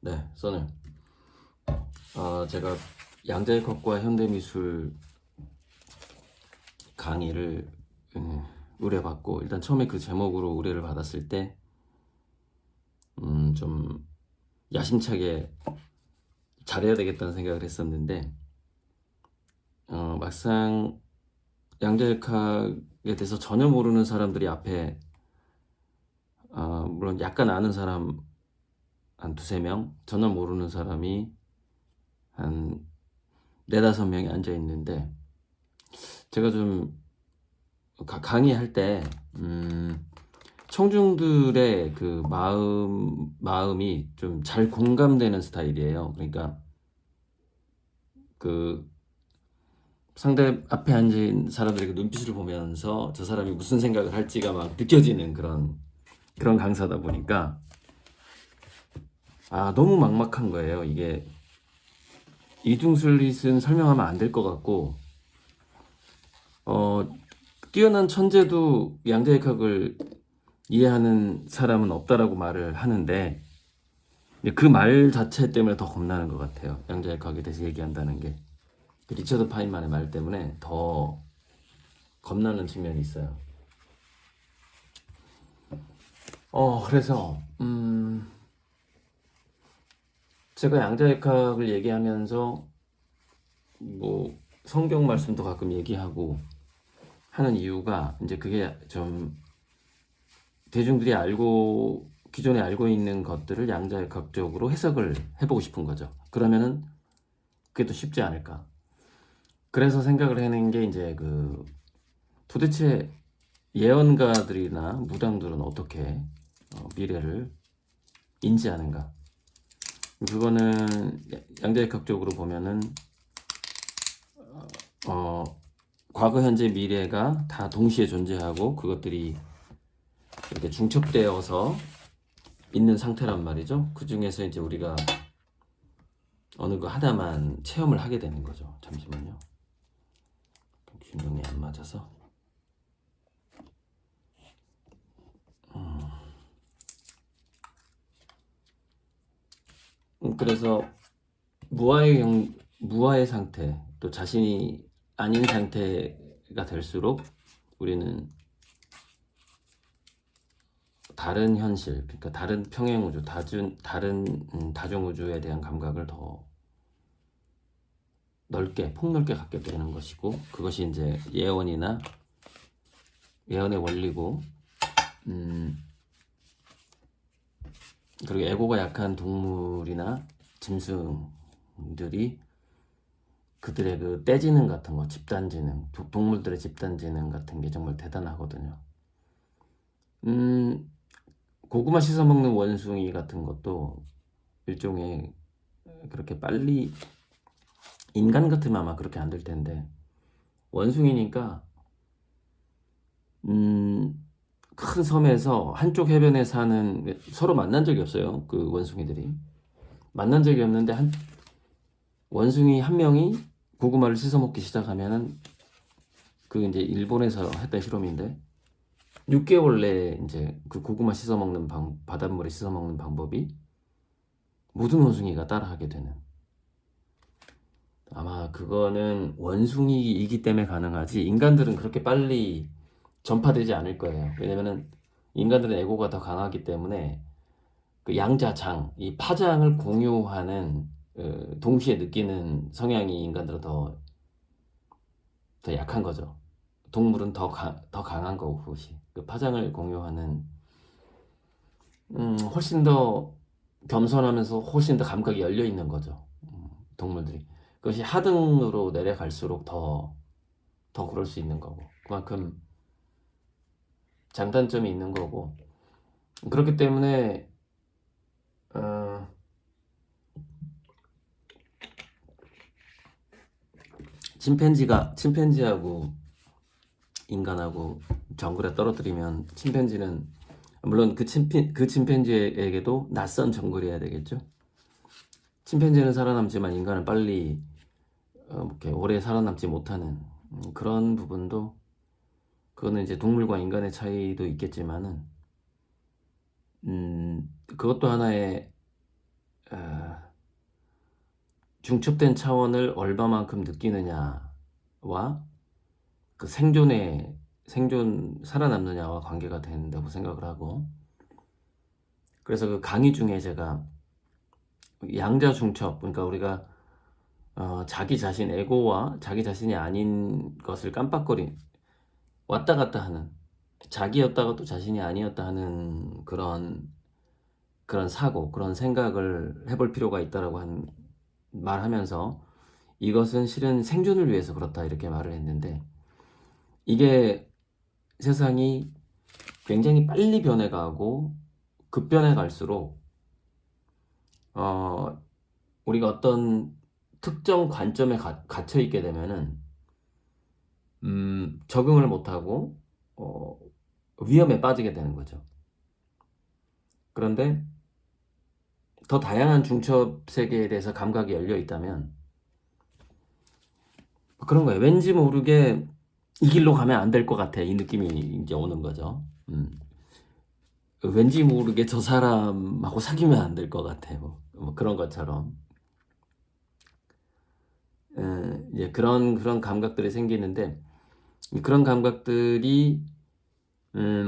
네, 써는 제가 양자역학과 현대미술 강의를 의뢰받고, 일단 처음에 그 제목으로 의뢰를 받았을 때 좀 야심차게 잘해야 되겠다는 생각을 했었는데, 막상 양자역학에 대해서 전혀 모르는 사람들이 앞에, 물론 약간 아는 사람 한 두세 명, 전혀 모르는 사람이 한 네다섯 명이 앉아 있는데, 제가 좀 강의할 때 청중들의 그 마음이 좀 잘 공감되는 스타일이에요. 그러니까 그 상대 앞에 앉은 사람들의 그 눈빛을 보면서 저 사람이 무슨 생각을 할지가 막 느껴지는 그런 강사다 보니까 너무 막막한 거예요. 이게 이중슬릿은 설명하면 안 될 것 같고, 뛰어난 천재도 양자역학을 이해하는 사람은 없다라고 말을 하는데, 그 말 자체 때문에 더 겁나는 것 같아요. 양자역학에 대해서 얘기한다는 게. 그 리처드 파인만의 말 때문에 더 겁나는 측면이 있어요. 그래서 제가 양자역학을 얘기하면서 뭐 성경 말씀도 가끔 얘기하고 하는 이유가, 이제 그게 좀 대중들이 기존에 알고 있는 것들을 양자역학적으로 해석을 해보고 싶은 거죠. 그러면은 그게 또 쉽지 않을까. 그래서 생각을 해낸 게, 이제 도대체 예언가들이나 무당들은 어떻게 미래를 인지하는가. 그거는 양자역학적으로 보면은 과거, 현재, 미래가 다 동시에 존재하고 그것들이 이렇게 중첩되어서 있는 상태란 말이죠. 그 중에서 이제 우리가 어느 거 하나만 체험을 하게 되는 거죠. 잠시만요. 균형이 안 맞아서. 그래서 무아의 상태, 또 자신이 아닌 상태가 될수록 우리는 다른 현실, 그러니까 다른 평행우주, 다른 다중우주에 대한 감각을 더 폭넓게 갖게 되는 것이고, 그것이 이제 예언의 원리고, 그리고 에고가 약한 동물이나 짐승들이 그들의 그 떼지능 같은 거, 집단지능, 동물들의 집단지능 같은 게 정말 대단하거든요. 고구마 씻어 먹는 원숭이 같은 것도 일종의, 그렇게 빨리 인간 같으면 아마 그렇게 안 될 텐데, 원숭이니까 큰 섬에서 한쪽 해변에 사는, 서로 만난 적이 없어요. 그 원숭이들이 만난 적이 없는데, 원숭이 한 명이 고구마를 씻어 먹기 시작하면은, 그 이제 일본에서 했던 실험인데 6개월 내에 이제 그 고구마 씻어 먹는 바닷물에 씻어 먹는 방법이 모든 원숭이가 따라하게 되는. 아마 그거는 원숭이이기 때문에 가능하지, 인간들은 그렇게 빨리 전파되지 않을 거예요. 왜냐면은 인간들은 에고가 더 강하기 때문에 그 양자장, 이 파장을 공유하는, 동시에 느끼는 성향이 인간들은 더 약한 거죠. 동물은 더 강한 거고, 그것이 그 파장을 공유하는, 훨씬 더 겸손하면서 훨씬 더 감각이 열려 있는 거죠. 동물들이. 그것이 하등으로 내려갈수록 더 그럴 수 있는 거고, 그만큼 장단점이 있는 거고. 그렇기 때문에 침팬지하고 인간하고 정글에 떨어뜨리면, 침팬지는 물론 그 침팬지에게도 낯선 정글이어야 되겠죠. 침팬지는 살아남지만 인간은 빨리 이렇게 오래 살아남지 못하는, 그런 부분도, 그거는 이제 동물과 인간의 차이도 있겠지만은, 그것도 하나의 중첩된 차원을 얼마만큼 느끼느냐와 그 생존 살아남느냐와 관계가 된다고 생각을 하고, 그래서 그 강의 중에 제가 양자 중첩, 그러니까 우리가 자기 자신, 에고와 자기 자신이 아닌 것을 왔다 갔다 하는, 자기였다가 또 자신이 아니었다 하는 그런 사고, 그런 생각을 해볼 필요가 있다라고 말하면서, 이것은 실은 생존을 위해서 그렇다 이렇게 말을 했는데, 이게 세상이 굉장히 빨리 변해가고 급변해 갈수록 우리가 어떤 특정 관점에 갇혀 있게 되면은 적응을 못하고 위험에 빠지게 되는 거죠. 그런데 더 다양한 중첩 세계에 대해서 감각이 열려 있다면 그런 거예요. 왠지 모르게 이 길로 가면 안 될 것 같아, 이 느낌이 이제 오는 거죠. 왠지 모르게 저 사람하고 사귀면 안 될 것 같아, 뭐 그런 것처럼. 이제 그런 감각들이 생기는데, 그런 감각들이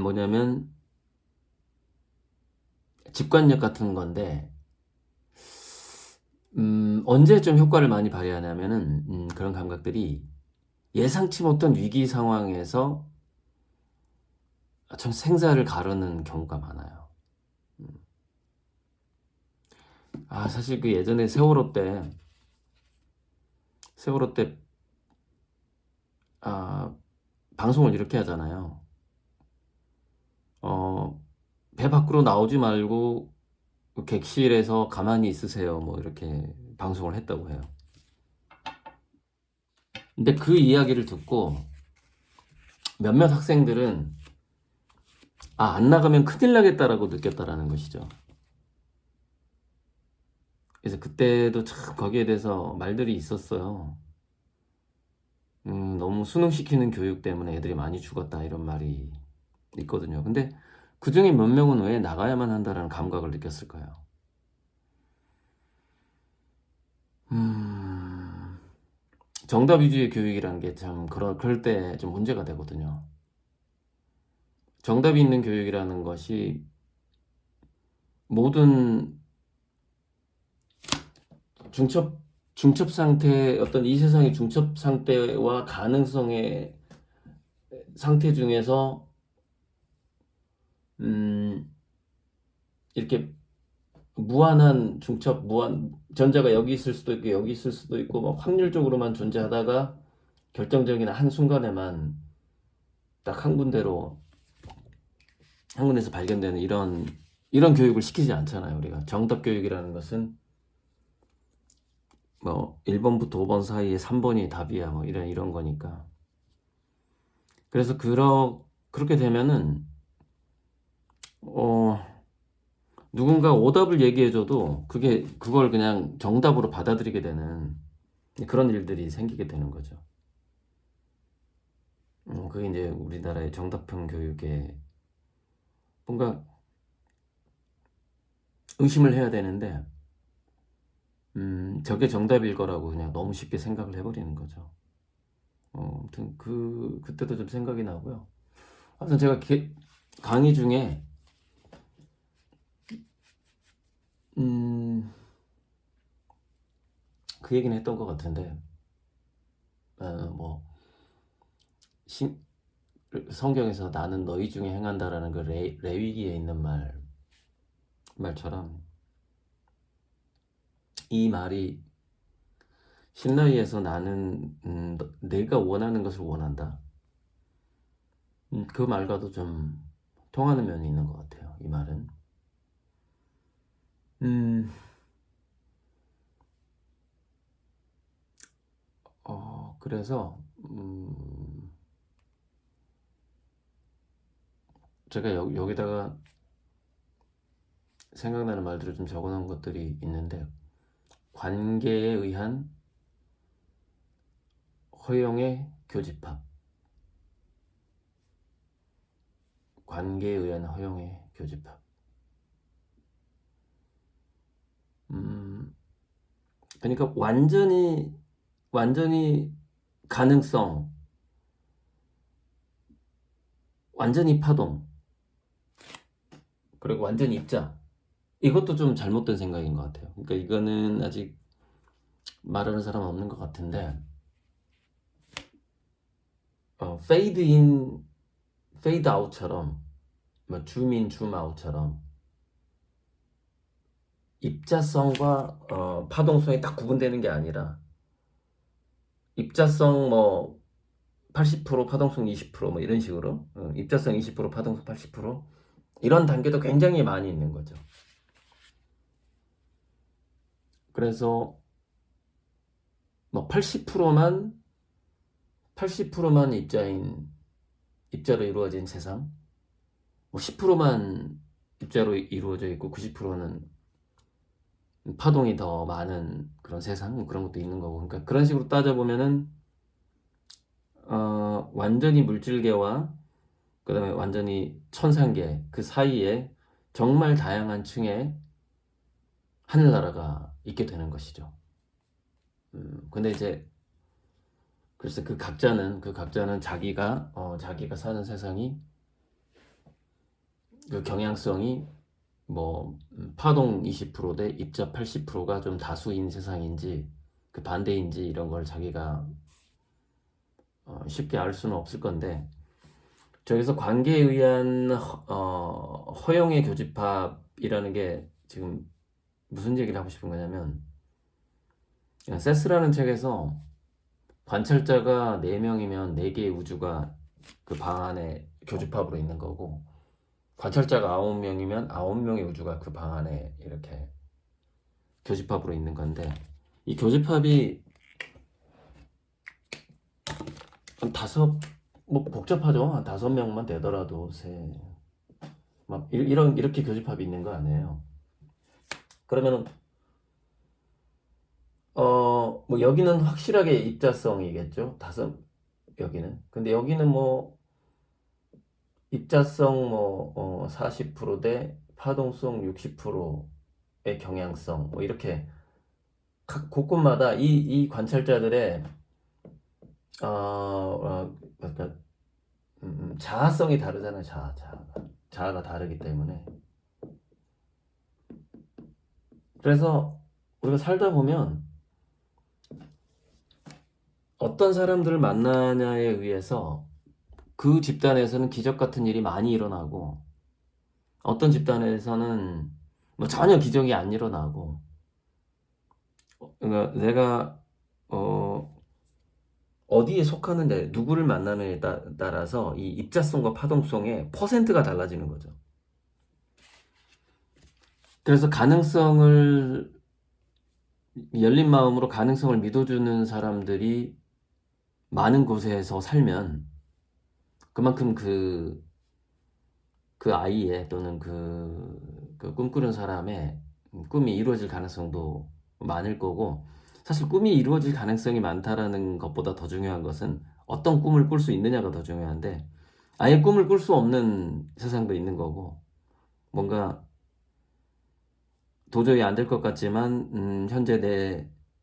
뭐냐면 직관력 같은 건데, 언제 좀 효과를 많이 발휘하냐면은 그런 감각들이 예상치 못한 위기 상황에서 참 생사를 가르는 경우가 많아요. 사실 그 예전에 세월호 때 방송을 이렇게 하잖아요. 배 밖으로 나오지 말고 객실에서 가만히 있으세요, 뭐 이렇게 방송을 했다고 해요. 근데 그 이야기를 듣고 몇몇 학생들은 안 나가면 큰일 나겠다라고 느꼈다라는 것이죠. 그래서 그때도 참 거기에 대해서 말들이 있었어요. 너무 수능시키는 교육 때문에 애들이 많이 죽었다 이런 말이 있거든요. 근데 그 중에 몇 명은 왜 나가야만 한다라는 감각을 느꼈을까요? 정답 위주의 교육이라는 게 참 그럴 때 좀 문제가 되거든요. 정답이 있는 교육이라는 것이 모든 중첩 상태, 어떤 이 세상의 중첩 상태와 가능성의 상태 중에서 이렇게 무한한 중첩, 전자가 여기 있을 수도 있고 여기 있을 수도 있고 막 확률적으로만 존재하다가 결정적인 한 순간에만 딱 한 군데서 발견되는 이런 교육을 시키지 않잖아요. 우리가 정답 교육이라는 것은 뭐 1번부터 5번 사이에 3번이 답이야, 뭐 이런 거니까. 그래서 그렇게 되면은 누군가 오답을 얘기해줘도 그걸 그냥 정답으로 받아들이게 되는 그런 일들이 생기게 되는 거죠. 그게 이제 우리나라의 정답형 교육에 뭔가 의심을 해야 되는데, 저게 정답일 거라고 그냥 너무 쉽게 생각을 해버리는 거죠. 아무튼 그때도 좀 생각이 나고요. 아무튼 제가 강의 중에 그 얘기는 했던 것 같은데, 뭐 성경에서 나는 너희 중에 행한다라는 그 레위기에 있는 말처럼 이 말이 신라위에서 나는 내가 원하는 것을 원한다. 그 말과도 좀 통하는 면이 있는 것 같아요. 이 말은. 그래서 제가 여기다가 생각나는 말들을 좀 적어놓은 것들이 있는데, 관계에 의한 허용의 교집합. 관계에 의한 허용의 교집합. 그러니까 완전히 가능성, 완전히 파동, 그리고 완전히 입자. 이것도 좀 잘못된 생각인 것 같아요. 그러니까 이거는 아직 말하는 사람 없는 것 같은데, 페이드 인, 페이드 아웃처럼, 뭐 줌인, 줌 아웃처럼 입자성과 파동성이 딱 구분되는 게 아니라 입자성 뭐 80% 파동성 20%뭐 이런 식으로 입자성 20% 파동성 80% 이런 단계도 굉장히 많이 있는 거죠. 그래서 뭐 80%만 입자로 이루어진 세상, 뭐 10%만 입자로 이루어져 있고 90%는 파동이 더 많은 그런 세상, 뭐 그런 것도 있는 거고. 그러니까 그런 식으로 따져보면은 완전히 물질계와 그다음에 완전히 천상계 그 사이에 정말 다양한 층의 하늘나라가 있게 되는 것이죠. 근데 이제 그래서 그 각자는 자기가 사는 세상이 그 경향성이 뭐 파동 20%대 입자 80%가 좀 다수인 세상인지 그 반대인지 이런 걸 자기가 쉽게 알 수는 없을 건데, 저기서 관계에 의한 허용의 교집합이라는 게 지금 무슨 얘기를 하고 싶은 거냐면, 세스라는 책에서 관찰자가 4명이면 4개의 우주가 그 방 안에 교집합으로 있는 거고, 관찰자가 9명이면 9명의 우주가 그 방 안에 이렇게 교집합으로 있는 건데, 이 교집합이 한 뭐 복잡하죠. 한 5명만 되더라도 이렇게 교집합이 있는 거 아니에요. 그러면은 뭐 여기는 확실하게 입자성이겠죠. 여기는. 근데 여기는 뭐 입자성 뭐 40%대 파동성 60%의 경향성 뭐 이렇게 각 곳곳마다 이 관찰자들의 그러니까 자아성이 다르잖아요. 자아가 다르기 때문에. 그래서 우리가 살다 보면 어떤 사람들을 만나냐에 의해서 그 집단에서는 기적 같은 일이 많이 일어나고, 어떤 집단에서는 뭐 전혀 기적이 안 일어나고, 그러니까 내가 어디에 속하는데 누구를 만나느냐에 따라서 이 입자성과 파동성의 퍼센트가 달라지는 거죠. 그래서 열린 마음으로 가능성을 믿어주는 사람들이 많은 곳에서 살면 그만큼 그 아이의 또는 그 꿈꾸는 사람의 꿈이 이루어질 가능성도 많을 거고, 사실 꿈이 이루어질 가능성이 많다라는 것보다 더 중요한 것은 어떤 꿈을 꿀 수 있느냐가 더 중요한데, 아예 꿈을 꿀 수 없는 세상도 있는 거고, 뭔가 도저히 안 될 것 같지만 현재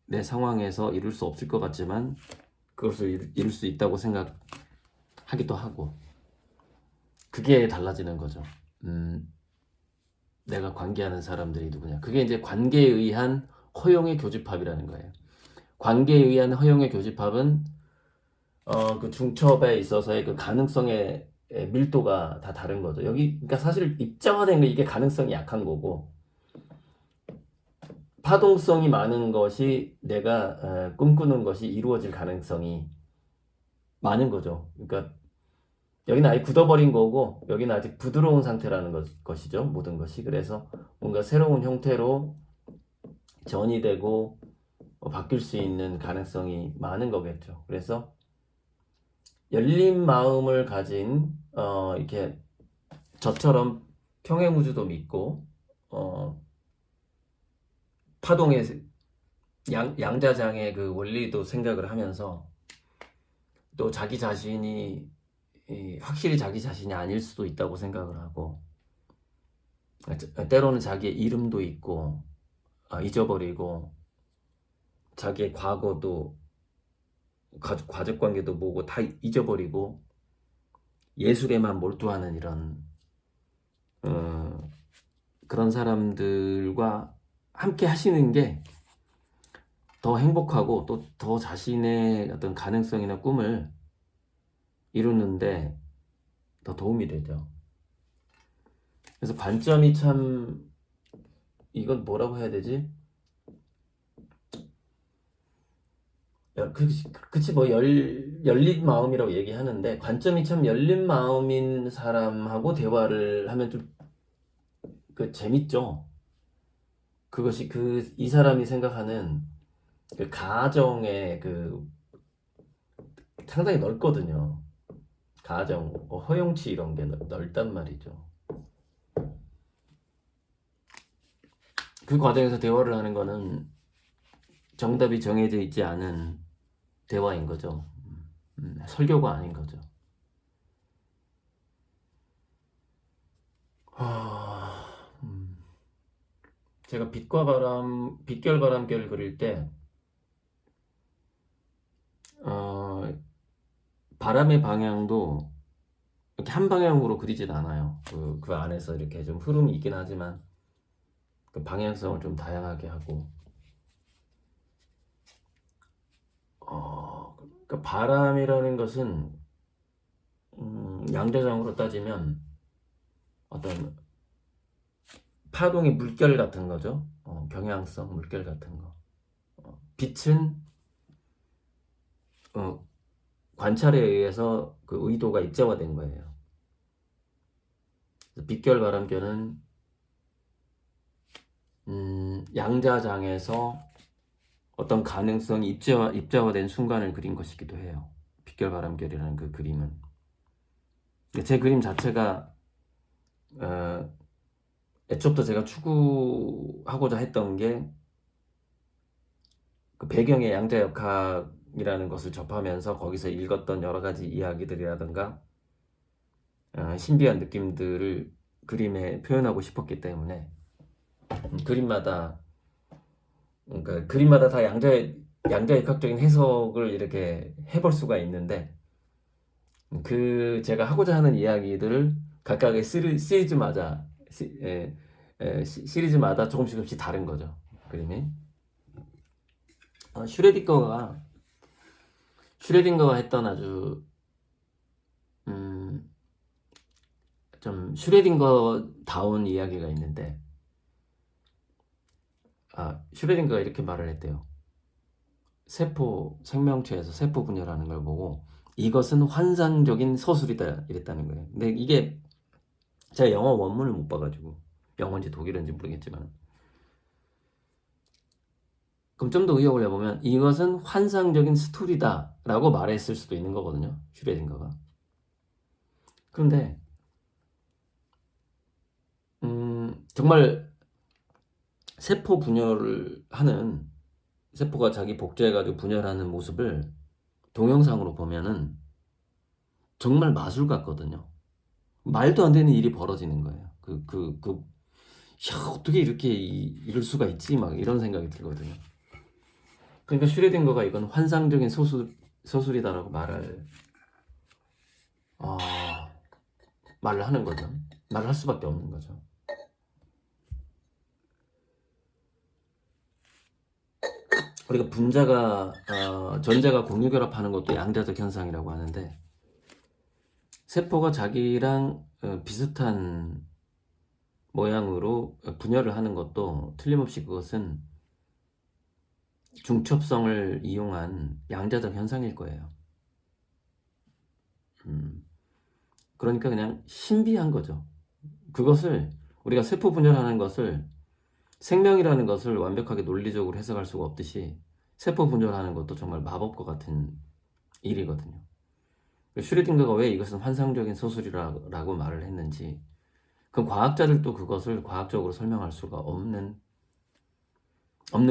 내 상황에서 이룰 수 없을 것 같지만 그것을 이룰 수 있다고 생각하기도 하고, 그게 달라지는 거죠. 내가 관계하는 사람들이 누구냐. 그게 이제 관계에 의한 허용의 교집합이라는 거예요. 관계에 의한 허용의 교집합은 그 중첩에 있어서의 그 가능성의 밀도가 다 다른 거죠. 그러니까 사실 입자화된 게 이게 가능성이 약한 거고, 파동성이 많은 것이 내가 꿈꾸는 것이 이루어질 가능성이 많은 거죠. 그러니까 여기는 아예 굳어버린 거고, 여기는 아직 부드러운 상태라는 것이죠. 모든 것이. 그래서 뭔가 새로운 형태로 전이되고 바뀔 수 있는 가능성이 많은 거겠죠. 그래서 열린 마음을 가진 이렇게 저처럼 평행우주도 믿고 파동의 양자장의 그 원리도 생각을 하면서, 또 자기 자신이 확실히 자기 자신이 아닐 수도 있다고 생각을 하고, 때로는 자기의 이름도 있고 잊어버리고 자기의 과거도 가족 관계도 뭐고 다 잊어버리고 예술에만 몰두하는 이런 그런 사람들과 함께 하시는 게 더 행복하고 또 더 자신의 어떤 가능성이나 꿈을 이루는데 더 도움이 되죠. 그래서 관점이 참, 이건 뭐라고 해야 되지? 그치, 뭐 열린 마음이라고 얘기하는데, 관점이 참 열린 마음인 사람하고 대화를 하면 좀 재밌죠. 그것이 이 사람이 생각하는 그 가정의 상당히 넓거든요. 가정, 허용치 이런 게 넓단 말이죠. 그 과정에서 대화를 하는 거는 정답이 정해져 있지 않은 대화인 거죠. 설교가 아닌 거죠. 제가 빛결 바람결 그릴 때 바람의 방향도 이렇게 한 방향으로 그리진 않아요. 그 안에서 이렇게 좀 흐름이 있긴 하지만 그 방향성을 좀 다양하게 하고, 그러니까 바람이라는 것은 양자장으로 따지면 어떤 파동의 물결 같은 거죠. 경향성 물결 같은 거. 빛은 관찰에 의해서 그 의도가 입자화된 거예요. 빛결 바람결은 양자장에서 어떤 가능성이 입자화된 순간을 그린 것이기도 해요. 빛결 바람결이라는 그 그림은. 제 그림 자체가 애초부터 제가 추구하고자 했던 게 그 배경의 양자역학이라는 것을 접하면서 거기서 읽었던 여러 가지 이야기들이라든가 신비한 느낌들을 그림에 표현하고 싶었기 때문에 그림마다 다 양자역학적인 해석을 이렇게 해볼 수가 있는데, 제가 하고자 하는 이야기들을 각각의 시리즈마다 조금씩 다른 거죠, 그림이. 슈레딩거가 했던 아주 좀 슈레딩거다운 이야기가 있는데, 슈레딩거가 이렇게 말을 했대요. 생명체에서 세포 분열하는 걸 보고 이것은 환상적인 서술이다 이랬다는 거예요. 근데 이게 제가 영어 원문을 못 봐가지고 영어인지 독일어인지 모르겠지만, 그럼 좀 더 의역을 해보면 이것은 환상적인 스토리다 라고 말했을 수도 있는 거거든요, 슈레딩거가. 그런데 정말 세포 분열을 하는, 세포가 자기 복제해가지고 분열하는 모습을 동영상으로 보면은 정말 마술 같거든요. 말도 안 되는 일이 벌어지는 거예요. 어떻게 이렇게 이럴 수가 있지? 막 이런 생각이 들거든요. 그러니까 슈레딩거가 이건 환상적인 소술이다라고 말을 하는 거죠. 말을 할 수밖에 없는 거죠. 우리가 전자가 공유결합하는 것도 양자적 현상이라고 하는데, 세포가 자기랑 비슷한 모양으로 분열을 하는 것도 틀림없이 그것은 중첩성을 이용한 양자적 현상일 거예요. 그러니까 그냥 신비한 거죠. 그것을 우리가 세포 분열하는 것을, 생명이라는 것을 완벽하게 논리적으로 해석할 수가 없듯이 세포 분열하는 것도 정말 마법과 같은 일이거든요. 슈레딩거가 왜 이것은 환상적인 소설이라고 말을 했는지, 그 과학자들도 그것을 과학적으로 설명할 수가 없는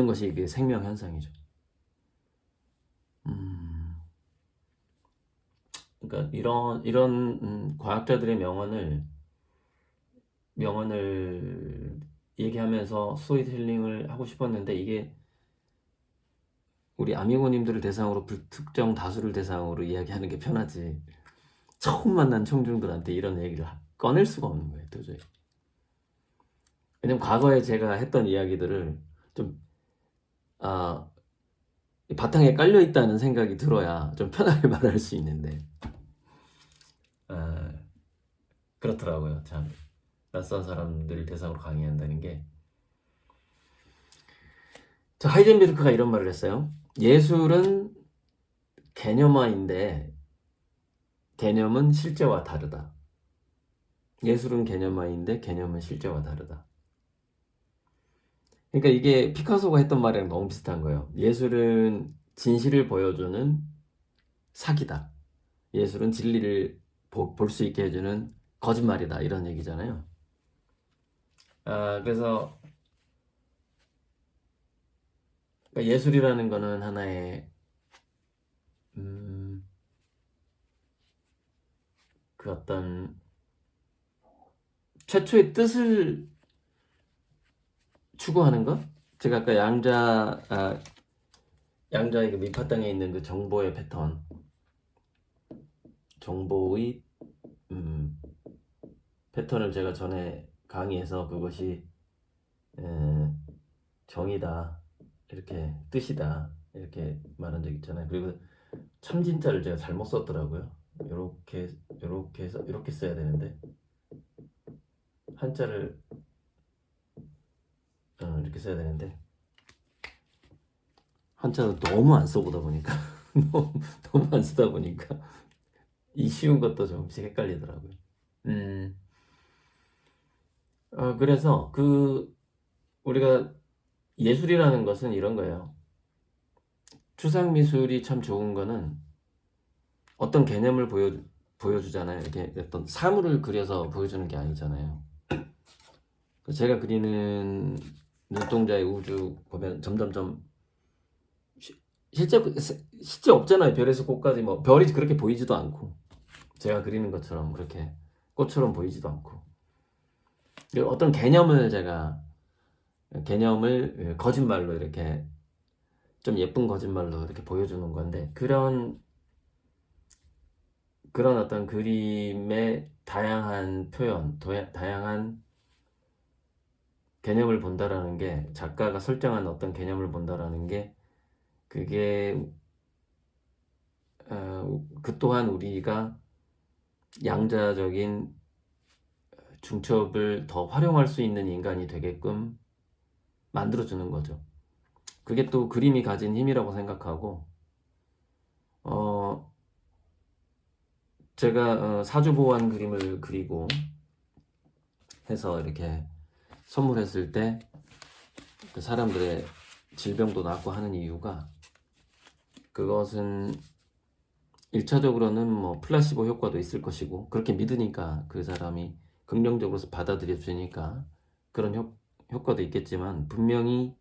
것이 이게 생명 현상이죠. 그러니까 이런 과학자들의 명언을 얘기하면서 스토리텔링을 하고 싶었는데, 이게 우리 아미고님들을 대상으로 불특정 다수를 대상으로 이야기하는 게 편하지. 처음 만난 청중들한테 이런 얘기를 꺼낼 수가 없는 거예요, 도저히. 왜냐면 과거에 제가 했던 이야기들을 좀 바탕에 깔려 있다는 생각이 들어야 좀 편하게 말할 수 있는데 그렇더라고요. 참 낯선 사람들 대상으로 강의한다는 게. 저 하이젠베르크가 이런 말을 했어요. 예술은 개념화인데 개념은 실제와 다르다. 예술은 개념화인데 개념은 실제와 다르다. 그러니까 이게 피카소가 했던 말이랑 너무 비슷한 거예요. 예술은 진실을 보여주는 사기다. 예술은 진리를 볼 수 있게 해주는 거짓말이다. 이런 얘기잖아요. 그래서 그러니까 예술이라는 거는 하나의 그 어떤 최초의 뜻을 추구하는 것? 제가 아까 양자의 그 밑바탕에 있는 그 정보의 패턴, 정보의 패턴을 제가 전에 강의해서 그것이 정의다, 이렇게 뜻이다, 이렇게 말한 적 있잖아요. 그리고 참진자를 제가 잘못 썼더라고요. 이렇게 해서 이렇게 써야 되는데 한자를 이렇게 써야 되는데 한자를 너무 안 써보다 보니까 너무 안 쓰다 보니까 이 쉬운 것도 조금씩 헷갈리더라고요. 그래서 우리가 예술이라는 것은 이런 거예요. 추상 미술이 참 좋은 거는 어떤 개념을 보여주잖아요. 이렇게 어떤 사물을 그려서 보여주는 게 아니잖아요. 제가 그리는 눈동자의 우주 보면 점점점 실제 없잖아요. 별에서 꽃까지 뭐 별이 그렇게 보이지도 않고 제가 그리는 것처럼 그렇게 꽃처럼 보이지도 않고 어떤 개념을 거짓말로 이렇게 좀 예쁜 거짓말로 이렇게 보여주는 건데 그런 어떤 그림의 다양한 표현, 다양한 개념을 본다라는 게 작가가 설정한 어떤 개념을 본다라는 게 그게 그 또한 우리가 양자적인 중첩을 더 활용할 수 있는 인간이 되게끔 만들어주는 거죠. 그게 또 그림이 가진 힘이라고 생각하고 제가 사주보완 그림을 그리고 해서 이렇게 선물했을 때 그 사람들의 질병도 낫고 하는 이유가 그것은 1차적으로는 뭐 플라시보 효과도 있을 것이고 그렇게 믿으니까 그 사람이 긍정적으로 받아들여 주니까 그런 효과도 있겠지만 분명히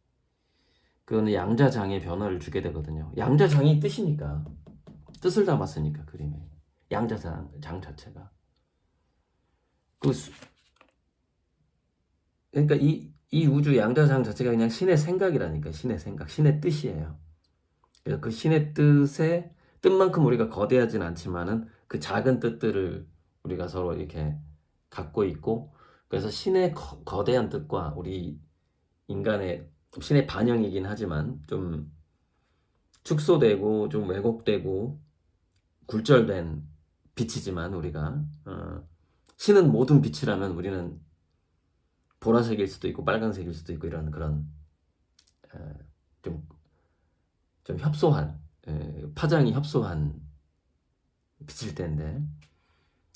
그거는 양자장의 변화를 주게 되거든요. 양자장이 뜻이니까 뜻을 담았으니까 그림에 양자장 자체가 그러니까 이 우주 양자장 자체가 그냥 신의 생각이라니까. 신의 생각, 신의 뜻이에요. 그래서 그 신의 뜻만큼 우리가 거대하진 않지만은 그 작은 뜻들을 우리가 서로 이렇게 갖고 있고 그래서 신의 거대한 뜻과 우리 인간의 신의 반영이긴 하지만 좀 축소되고 좀 왜곡되고 굴절된 빛이지만 우리가 신은 모든 빛이라면 우리는 보라색일 수도 있고 빨간색일 수도 있고 이런 그런 좀 협소한 파장이 협소한 빛일 텐데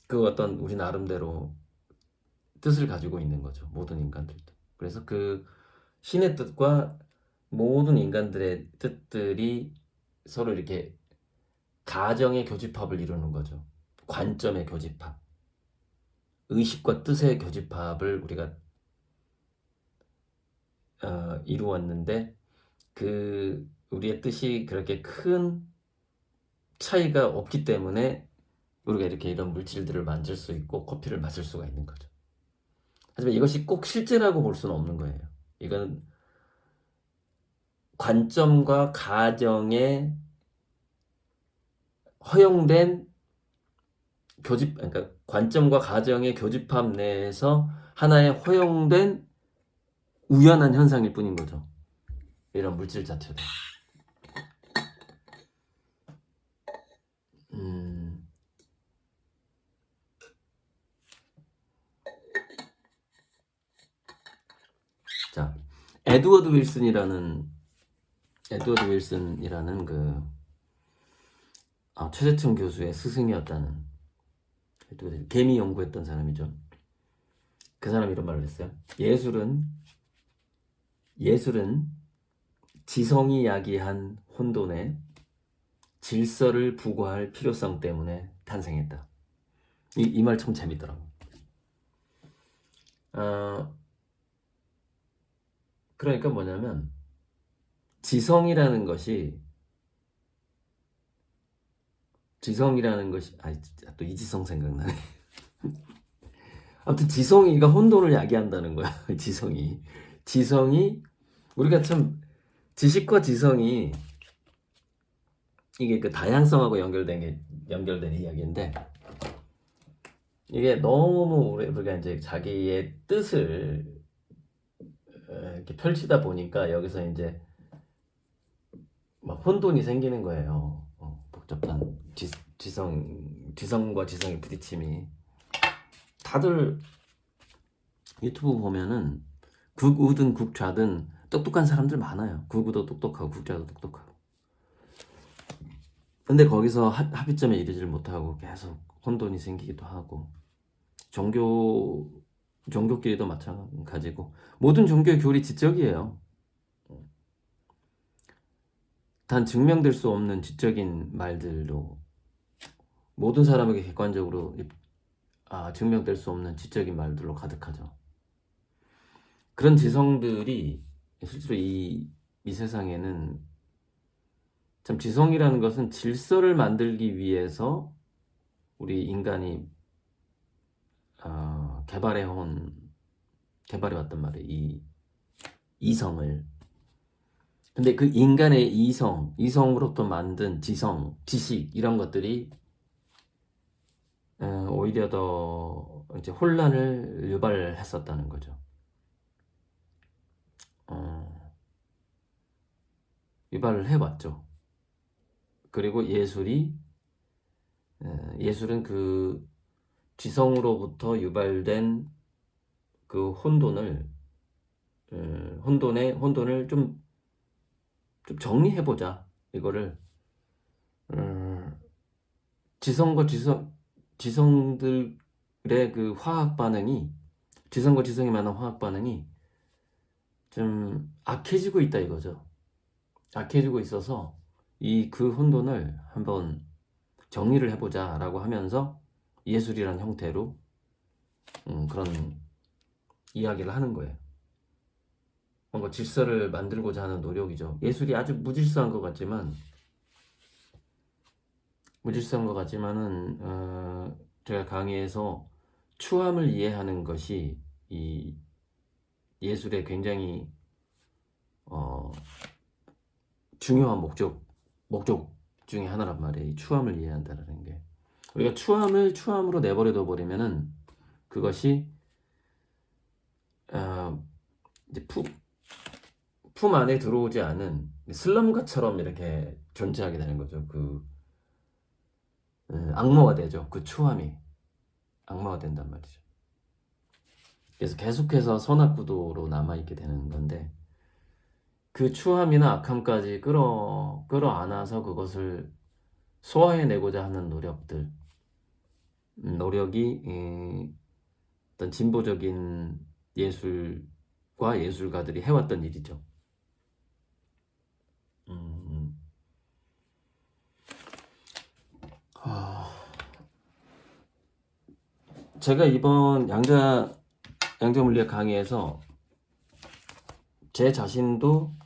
그 어떤 우리 나름대로 뜻을 가지고 있는 거죠. 모든 인간들도. 그래서 그 신의 뜻과 모든 인간들의 뜻들이 서로 이렇게 가정의 교집합을 이루는 거죠. 관점의 교집합. 의식과 뜻의 교집합을 우리가 이루었는데 그 우리의 뜻이 그렇게 큰 차이가 없기 때문에 우리가 이렇게 이런 물질들을 만질 수 있고 커피를 마실 수가 있는 거죠. 하지만 이것이 꼭 실제라고 볼 수는 없는 거예요. 이건 관점과 가정에 허용된 그러니까 관점과 가정의 교집합 내에서 하나의 허용된 우연한 현상일 뿐인 거죠. 이런 물질 자체도. 자, 에드워드 윌슨이라는 그 최재천 교수의 스승이었다는 개미 연구했던 사람이죠. 그 사람이 이런 말을 했어요. 예술은 지성이 야기한 혼돈에 질서를 부과할 필요성 때문에 탄생했다. 이 말 참 재밌더라고. 그러니까 뭐냐면 지성이라는 것이 또 이지성 생각나네. 아무튼 지성이가 혼돈을 야기한다는 거야. 지성이 우리가 참 지식과 지성이 이게 그 다양성하고 연결된 이야기인데, 이게 너무 우리가 이제 자기의 뜻을 이렇게 펼치다 보니까 여기서 이제 막 혼돈이 생기는 거예요. 복잡한 지성과 지성의 부딪힘이. 다들 유튜브 보면은 극우든 극좌든 똑똑한 사람들 많아요. 극우도 똑똑하고 극좌도 똑똑하고. 근데 거기서 합의점에 이르지를 못하고 계속 혼돈이 생기기도 하고, 종교끼리도 마찬가지고, 모든 종교의 교리 지적이에요. 단 증명될 수 없는 지적인 말들로 모든 사람에게 객관적으로 증명될 수 없는 지적인 말들로 가득하죠. 그런 지성들이 실제로 이 세상에는 참 지성이라는 것은 질서를 만들기 위해서 우리 인간이 개발해왔단 말이에요. 이 이성을. 근데 그 인간의 이성으로부터 만든 지성, 지식 이런 것들이 오히려 더 이제 혼란을 유발했었다는 거죠. 유발을 해왔죠. 그리고 예술은 그 지성으로부터 유발된 그 혼돈을 좀 정리해보자. 이거를 지성들의 그 화학 반응이, 지성과 지성이 만난 화학 반응이 좀 악해지고 있다 이거죠. 악해지고 있어서 그 혼돈을 한번 정리를 해보자 라고 하면서 예술이란 형태로 그런 이야기를 하는 거예요. 뭔가 질서를 만들고자 하는 노력이죠. 예술이 아주 무질서한 것 같지만은 제가 강의에서 추함을 이해하는 것이 이 예술의 굉장히 중요한 목적 중에 하나란 말이에요. 이 추함을 이해한다는 게. 우리가 추함으로 내버려 버리면은 그것이 이제 품 안에 들어오지 않은 슬럼가처럼 이렇게 존재하게 되는 거죠. 악마가 되죠. 그 추함이 악마가 된단 말이죠. 그래서 계속해서 선악구도로 남아있게 되는 건데, 그 추함이나 악함까지 끌어안아서 그것을 소화해내고자 하는 노력이 어떤 진보적인 예술과 예술가들이 해왔던 일이죠. 제가 이번 양자물리학 강의에서 제 자신도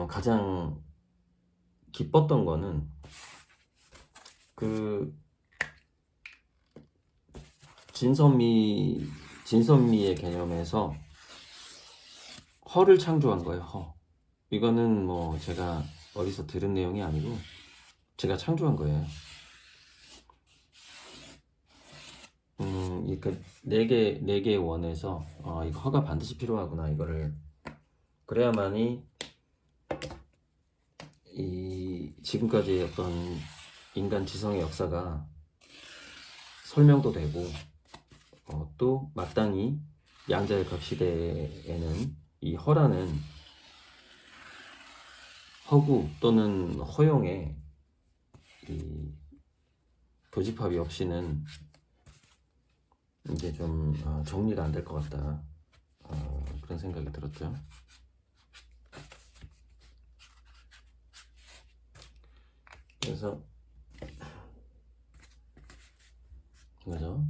가장 기뻤던 거는 그 진선미의 개념에서 허를 창조한 거예요. 이거는 뭐 제가 어디서 들은 내용이 아니고 제가 창조한 거예요. 이그 네 개의 원에서 이거 허가 반드시 필요하구나 이거를 그래야만이 이 지금까지의 어떤 인간 지성의 역사가 설명도 되고 또 마땅히 양자역학 시대에는 이 허라는 허구 또는 허용의 이 교집합이 없이는 이제 좀 정리가 안 될 것 같다 그런 생각이 들었죠. 그래서 그죠?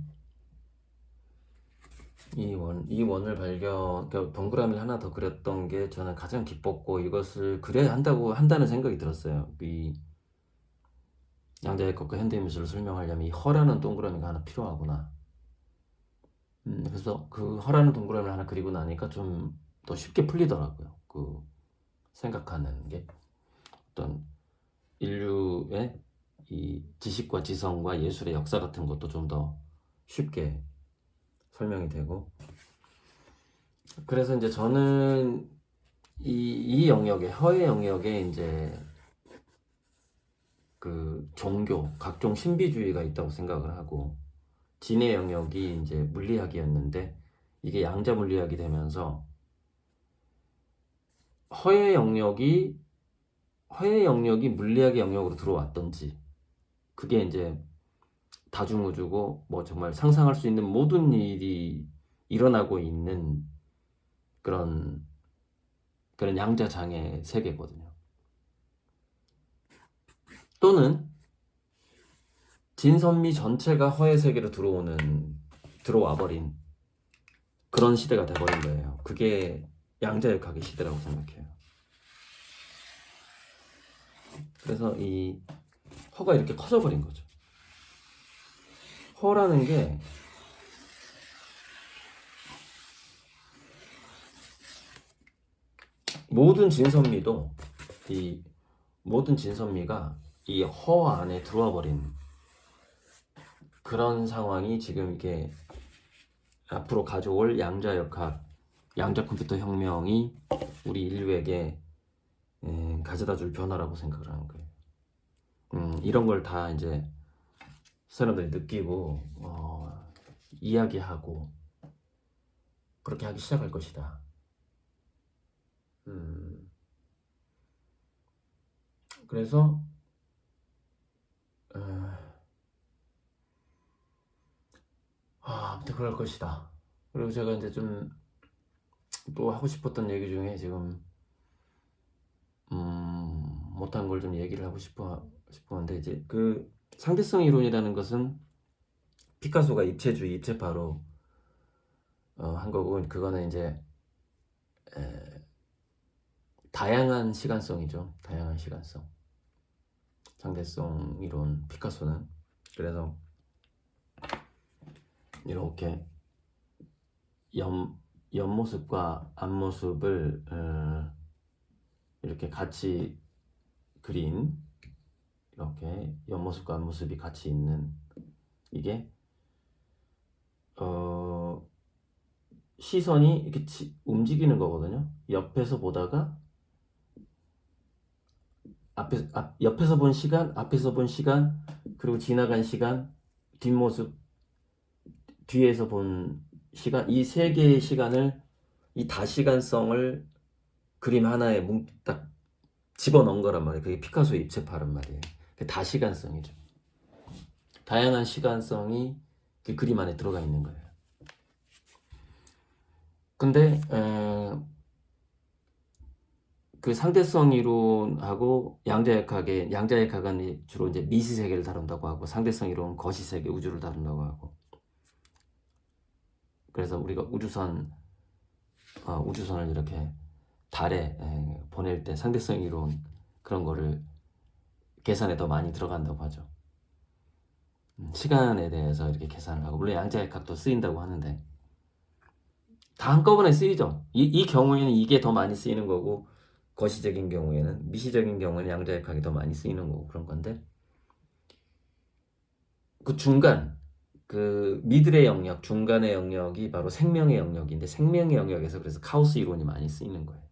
이 원을 그러니까 동그라미를 하나 더 그렸던 게 저는 가장 기뻤고 이것을 그래야 한다는 생각이 들었어요. 이 양자역학과 현대미술을 설명하려면 이 허라는 동그라미가 하나 필요하구나. 그래서 그 허라는 동그라미를 하나 그리고 나니까 좀 더 쉽게 풀리더라고요. 그 생각하는 게 어떤 인류의 이 지식과 지성과 예술의 역사 같은 것도 좀 더 쉽게 설명이 되고 그래서 이제 저는 이 영역에 허의 영역에 이제 그 종교 각종 신비주의가 있다고 생각을 하고 진의 영역이 이제 물리학이었는데 이게 양자 물리학이 되면서 허의 영역이 물리학의 영역으로 들어왔던지 그게 이제 다중우주고 뭐 정말 상상할 수 있는 모든 일이 일어나고 있는 그런 양자장의 세계거든요. 또는 진선미 전체가 허의 세계로 들어와 버린 그런 시대가 돼버린 거예요. 그게 양자역학의 시대라고 생각해요. 그래서 이 허가 이렇게 커져버린 거죠. 허라는 게 모든 진선미가 이 허 안에 들어와 버린 그런 상황이 지금 이게 앞으로 가져올 양자역학, 양자컴퓨터 혁명이 우리 인류에게 가져다 줄 변화라고 생각을 하는 거예요. 이런 걸 다 이제 사람들이 느끼고 이야기하고 그렇게 하기 시작할 것이다. 그래서 아무튼 그럴 것이다. 그리고 제가 이제 좀 또 하고 싶었던 얘기 중에 지금 못한 걸 좀 얘기를 하고 싶었는데 이제 그 상대성 이론이라는 것은 피카소가 입체주의, 입체파로 한 거고 그거는 이제 다양한 시간성이죠. 다양한 시간성. 상대성 이론 피카소는 그래서 이렇게 옆모습과 앞모습을 이렇게 같이 그린 이렇게 옆모습과 앞모습이 같이 있는 이게 시선이 이렇게 움직이는 거거든요. 옆에서 보다가 옆에서 본 시간, 앞에서 본 시간, 그리고 지나간 시간, 뒷모습, 뒤에서 본 시간, 이 세 개의 시간을 이 다시간성을 그림 하나에 딱 집어넣은 거란 말이에요. 그게 피카소의 입체파란 말이에요. 그게 다시간성이죠. 다양한 시간성이 그 그림 안에 들어가 있는 거예요. 근데 그 상대성 이론하고 양자역학은 주로 이제 미시 세계를 다룬다고 하고 상대성 이론은 거시 세계 우주를 다룬다고 하고 그래서 우리가 우주선을 이렇게 달에 보낼 때 상대성 이론 그런 거를 계산에 더 많이 들어간다고 하죠. 시간에 대해서 이렇게 계산을 하고 물론 양자역학도 쓰인다고 하는데 다 한꺼번에 쓰이죠. 이 경우에는 이게 더 많이 쓰이는 거고 거시적인 경우에는, 미시적인 경우에는 양자역학이 더 많이 쓰이는 거고 그런 건데, 그 중간, 그 미들의 영역, 중간의 영역이 바로 생명의 영역인데, 생명의 영역에서 그래서 카오스 이론이 많이 쓰이는 거예요.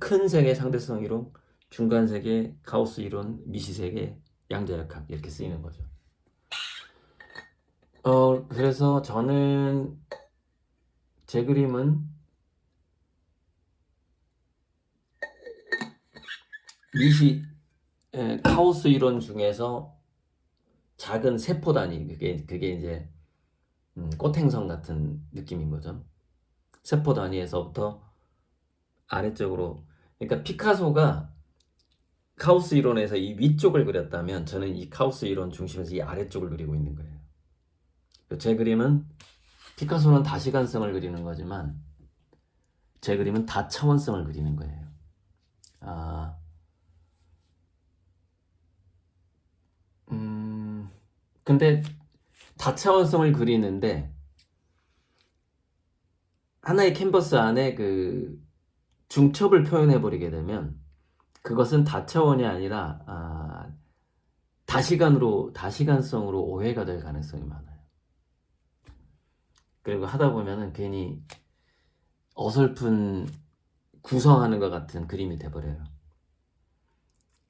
큰 세계 상대성 이론, 중간 세계 카오스 이론, 미시 세계 양자역학 이렇게 쓰이는 거죠. 그래서 저는 제 그림은 미시 카오스 이론 중에서 작은 세포 단위, 그게 이제 꽃행성 같은 느낌인 거죠. 세포 단위에서부터 아래쪽으로, 그러니까 피카소가 카오스 이론에서 이 위쪽을 그렸다면 저는 이 카오스 이론 중심에서 이 아래쪽을 그리고 있는 거예요. 제 그림은, 피카소는 다시간성을 그리는 거지만 제 그림은 다차원성을 그리는 거예요. 근데 다차원성을 그리는데 하나의 캔버스 안에 그 중첩을 표현해 버리게 되면 그것은 다차원이 아니라 다시간성으로 오해가 될 가능성이 많아요. 그리고 하다 보면은 괜히 어설픈 구성하는 것 같은 그림이 돼버려요.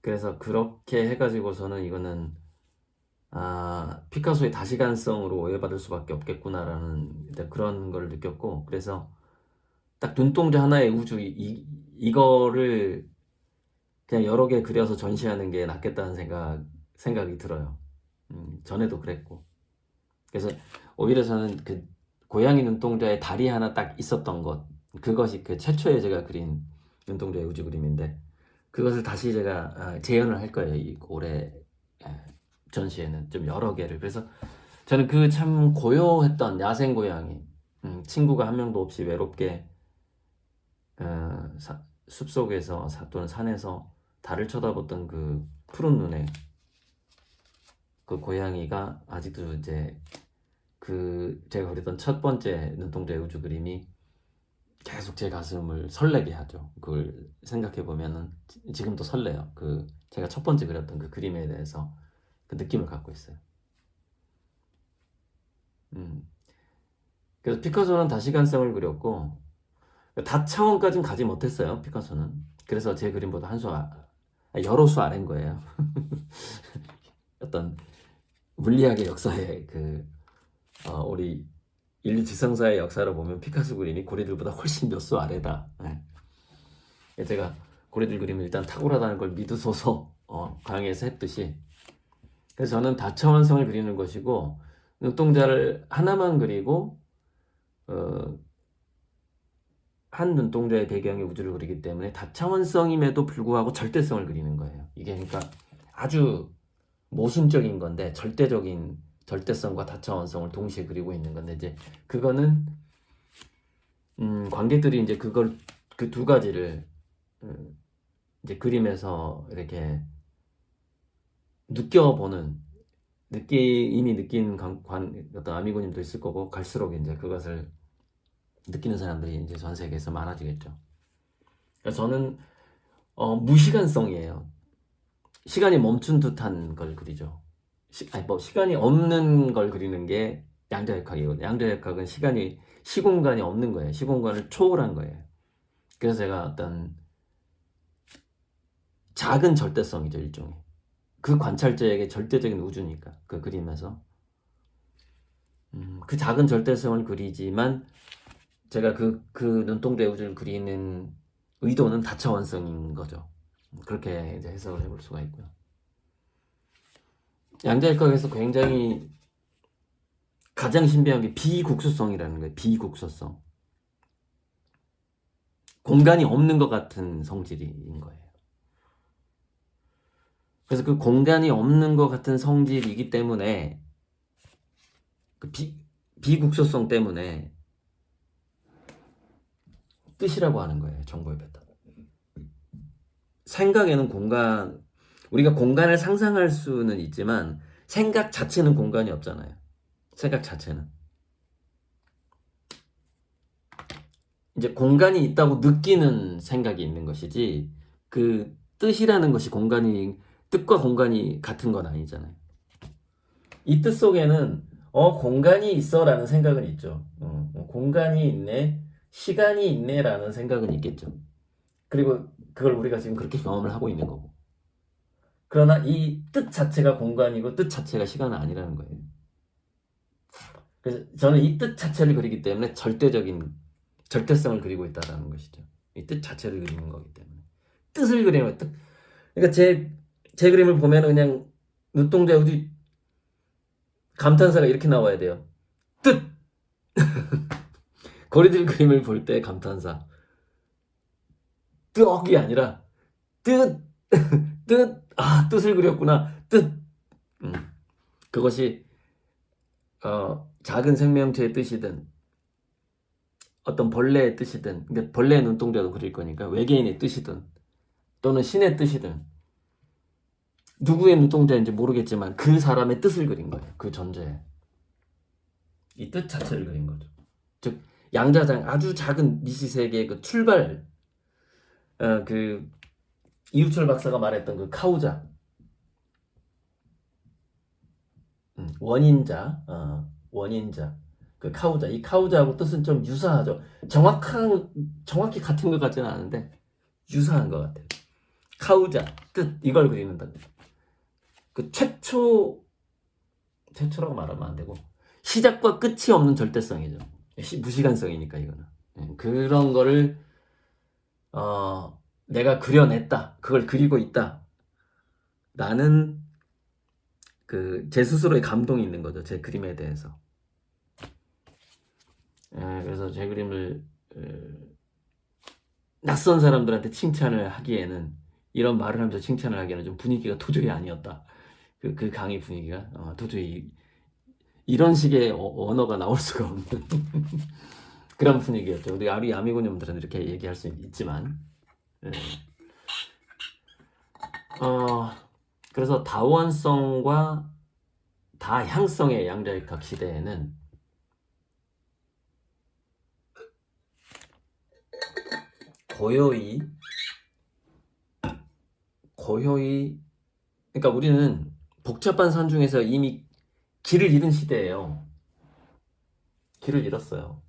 그래서 그렇게 해가지고서는 이거는 피카소의 다시간성으로 오해받을 수밖에 없겠구나라는 그런 걸 느꼈고, 그래서 딱 눈동자 하나의 우주 이거를 그냥 여러 개 그려서 전시하는 게 낫겠다는 생각이 들어요. 전에도 그랬고. 그래서 오히려 저는 그 고양이 눈동자에 다리 하나 딱 있었던 것, 그것이 그 최초에 제가 그린 눈동자의 우주 그림인데, 그것을 다시 제가 재현을 할 거예요. 이 올해 전시에는 좀 여러 개를. 그래서 저는 그 참 고요했던 야생 고양이, 친구가 한 명도 없이 외롭게 숲속에서 또는 산에서 달을 쳐다봤던 그 푸른 눈에 그 고양이가 아직도 이제 그 제가 그렸던 첫 번째 눈동자의 우주 그림이 계속 제 가슴을 설레게 하죠. 그걸 생각해 보면은 지금도 설레요. 그 제가 첫 번째 그렸던 그 그림에 대해서 그 느낌을 갖고 있어요. 그래서 피카소는 다시간성을 그렸고 다차원까지는 가지 못했어요. 피카소는. 그래서 제 그림보다 한 수 여러 수 아래인 거예요. 어떤 물리학의 역사에 우리 인류 지성사의 역사를 보면 피카소 그림이 고래들보다 훨씬 몇 수 아래다. 네. 제가 고래들 그림을 일단 탁월하다는 걸 믿으소서 강의에서 했듯이, 그래서 저는 다차원성을 그리는 것이고 눈동자를 하나만 그리고 한 눈동자의 배경에 우주를 그리기 때문에 다차원성임에도 불구하고 절대성을 그리는 거예요. 이게 그러니까 아주 모순적인 건데 절대성과 다차원성을 동시에 그리고 있는 건데, 이제 그거는 관객들이 이제 그걸 그 두 가지를 이제 그림에서 이렇게 이미 느낀 어떤 아미고님도 있을 거고, 갈수록 이제 그것을 느끼는 사람들이 이제 전 세계에서 많아지겠죠. 그래서 저는 무시간성이에요. 시간이 멈춘 듯한 걸 그리죠. 시간이 없는 걸 그리는 게 양자역학이거든요. 양자역학은 시공간이 없는 거예요. 시공간을 초월한 거예요. 그래서 제가 어떤 작은 절대성이죠, 일종의. 그 관찰자에게 절대적인 우주니까, 그 그림에서. 그 작은 절대성을 그리지만 제가 그 눈동자의 우주를 그리는 의도는 다차원성인 거죠. 그렇게 이제 해석을 해볼 수가 있고요. 양자역학에서 굉장히 가장 신비한 게 비국수성이라는 거예요. 비국수성. 공간이 없는 것 같은 성질인 거예요. 그래서 그 공간이 없는 것 같은 성질이기 때문에 그 비국수성 때문에 뜻이라고 하는 거예요. 정보의 패턴. 생각에는 우리가 공간을 상상할 수는 있지만 생각 자체는 공간이 없잖아요. 생각 자체는. 이제 공간이 있다고 느끼는 생각이 있는 것이지 그 뜻이라는 것이 뜻과 공간이 같은 건 아니잖아요. 이 뜻 속에는 공간이 있어라는 생각은 있죠. 공간이 있네, 시간이 있네라는 생각은 있겠죠. 그리고 그걸 우리가 지금 그렇게 경험을 하고 있는 거고. 그러나 이 뜻 자체가 공간이고 뜻 자체가 시간은 아니라는 거예요. 그래서 저는 이 뜻 자체를 그리기 때문에 절대성을 그리고 있다는 것이죠. 이 뜻 자체를 그리는 거기 때문에. 뜻을 그리는 거예요. 그러니까 제 그림을 보면 그냥 눈동자 어디 감탄사가 이렇게 나와야 돼요. 뜻! 거리들 그림을 볼 때 감탄사. 뜻이 아니라 뜻! 뜻을 그렸구나. 뜻! 그것이 작은 생명체의 뜻이든 어떤 벌레의 뜻이든, 근데 벌레의 눈동자도 그릴 거니까 외계인의 뜻이든 또는 신의 뜻이든 누구의 눈동자인지 모르겠지만 그 사람의 뜻을 그린 거예요. 그 존재에. 이 뜻 자체를 그린 거죠. 즉 양자장 아주 작은 미시세계의 그 출발, 그 이유철 박사가 말했던 그 카우자, 원인자, 그 카우자, 이 카우자하고 뜻은 좀 유사하죠. 정확히 같은 것 같지는 않은데 유사한 것 같아요. 카우자, 뜻, 이걸 그리는다. 그 최초라고 말하면 안 되고 시작과 끝이 없는 절대성이죠. 무시간성이니까 이거는. 그런 거를 내가 그려냈다. 그걸 그리고 있다. 나는 제 스스로의 감동이 있는 거죠. 제 그림에 대해서. 그래서 제 그림을 낯선 사람들한테 칭찬을 하기에는, 이런 말을 하면서 칭찬을 하기에는 좀 분위기가 도저히 아니었다. 그 강의 분위기가 도저히 이런 식의 언어가 나올 수가 없는 그런 분위기였죠. 우리 아미고님들은 이렇게 얘기할 수 있지만, 그래서 다원성과 다향성의 양자역학 시대에는 고요히, 그러니까 우리는 복잡한 산 중에서 이미 길을 잃은 시대예요. 길을 잃었어요.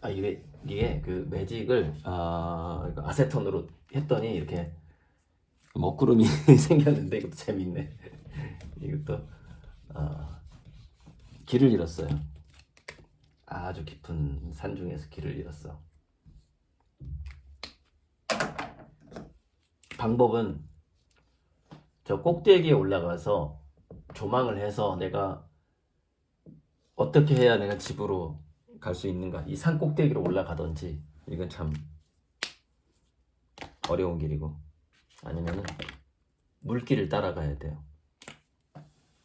이게 그 매직을 아세톤으로 했더니 이렇게 먹구름이 생겼는데 이것도 재밌네. 이것도 길을 잃었어요. 아주 깊은 산 중에서 길을 잃었어. 방법은 저 꼭대기에 올라가서 조망을 해서 내가 어떻게 해야 내가 집으로 갈 수 있는가, 이 산 꼭대기로 올라가든지, 이건 참 어려운 길이고, 아니면은 물길을 따라가야 돼요.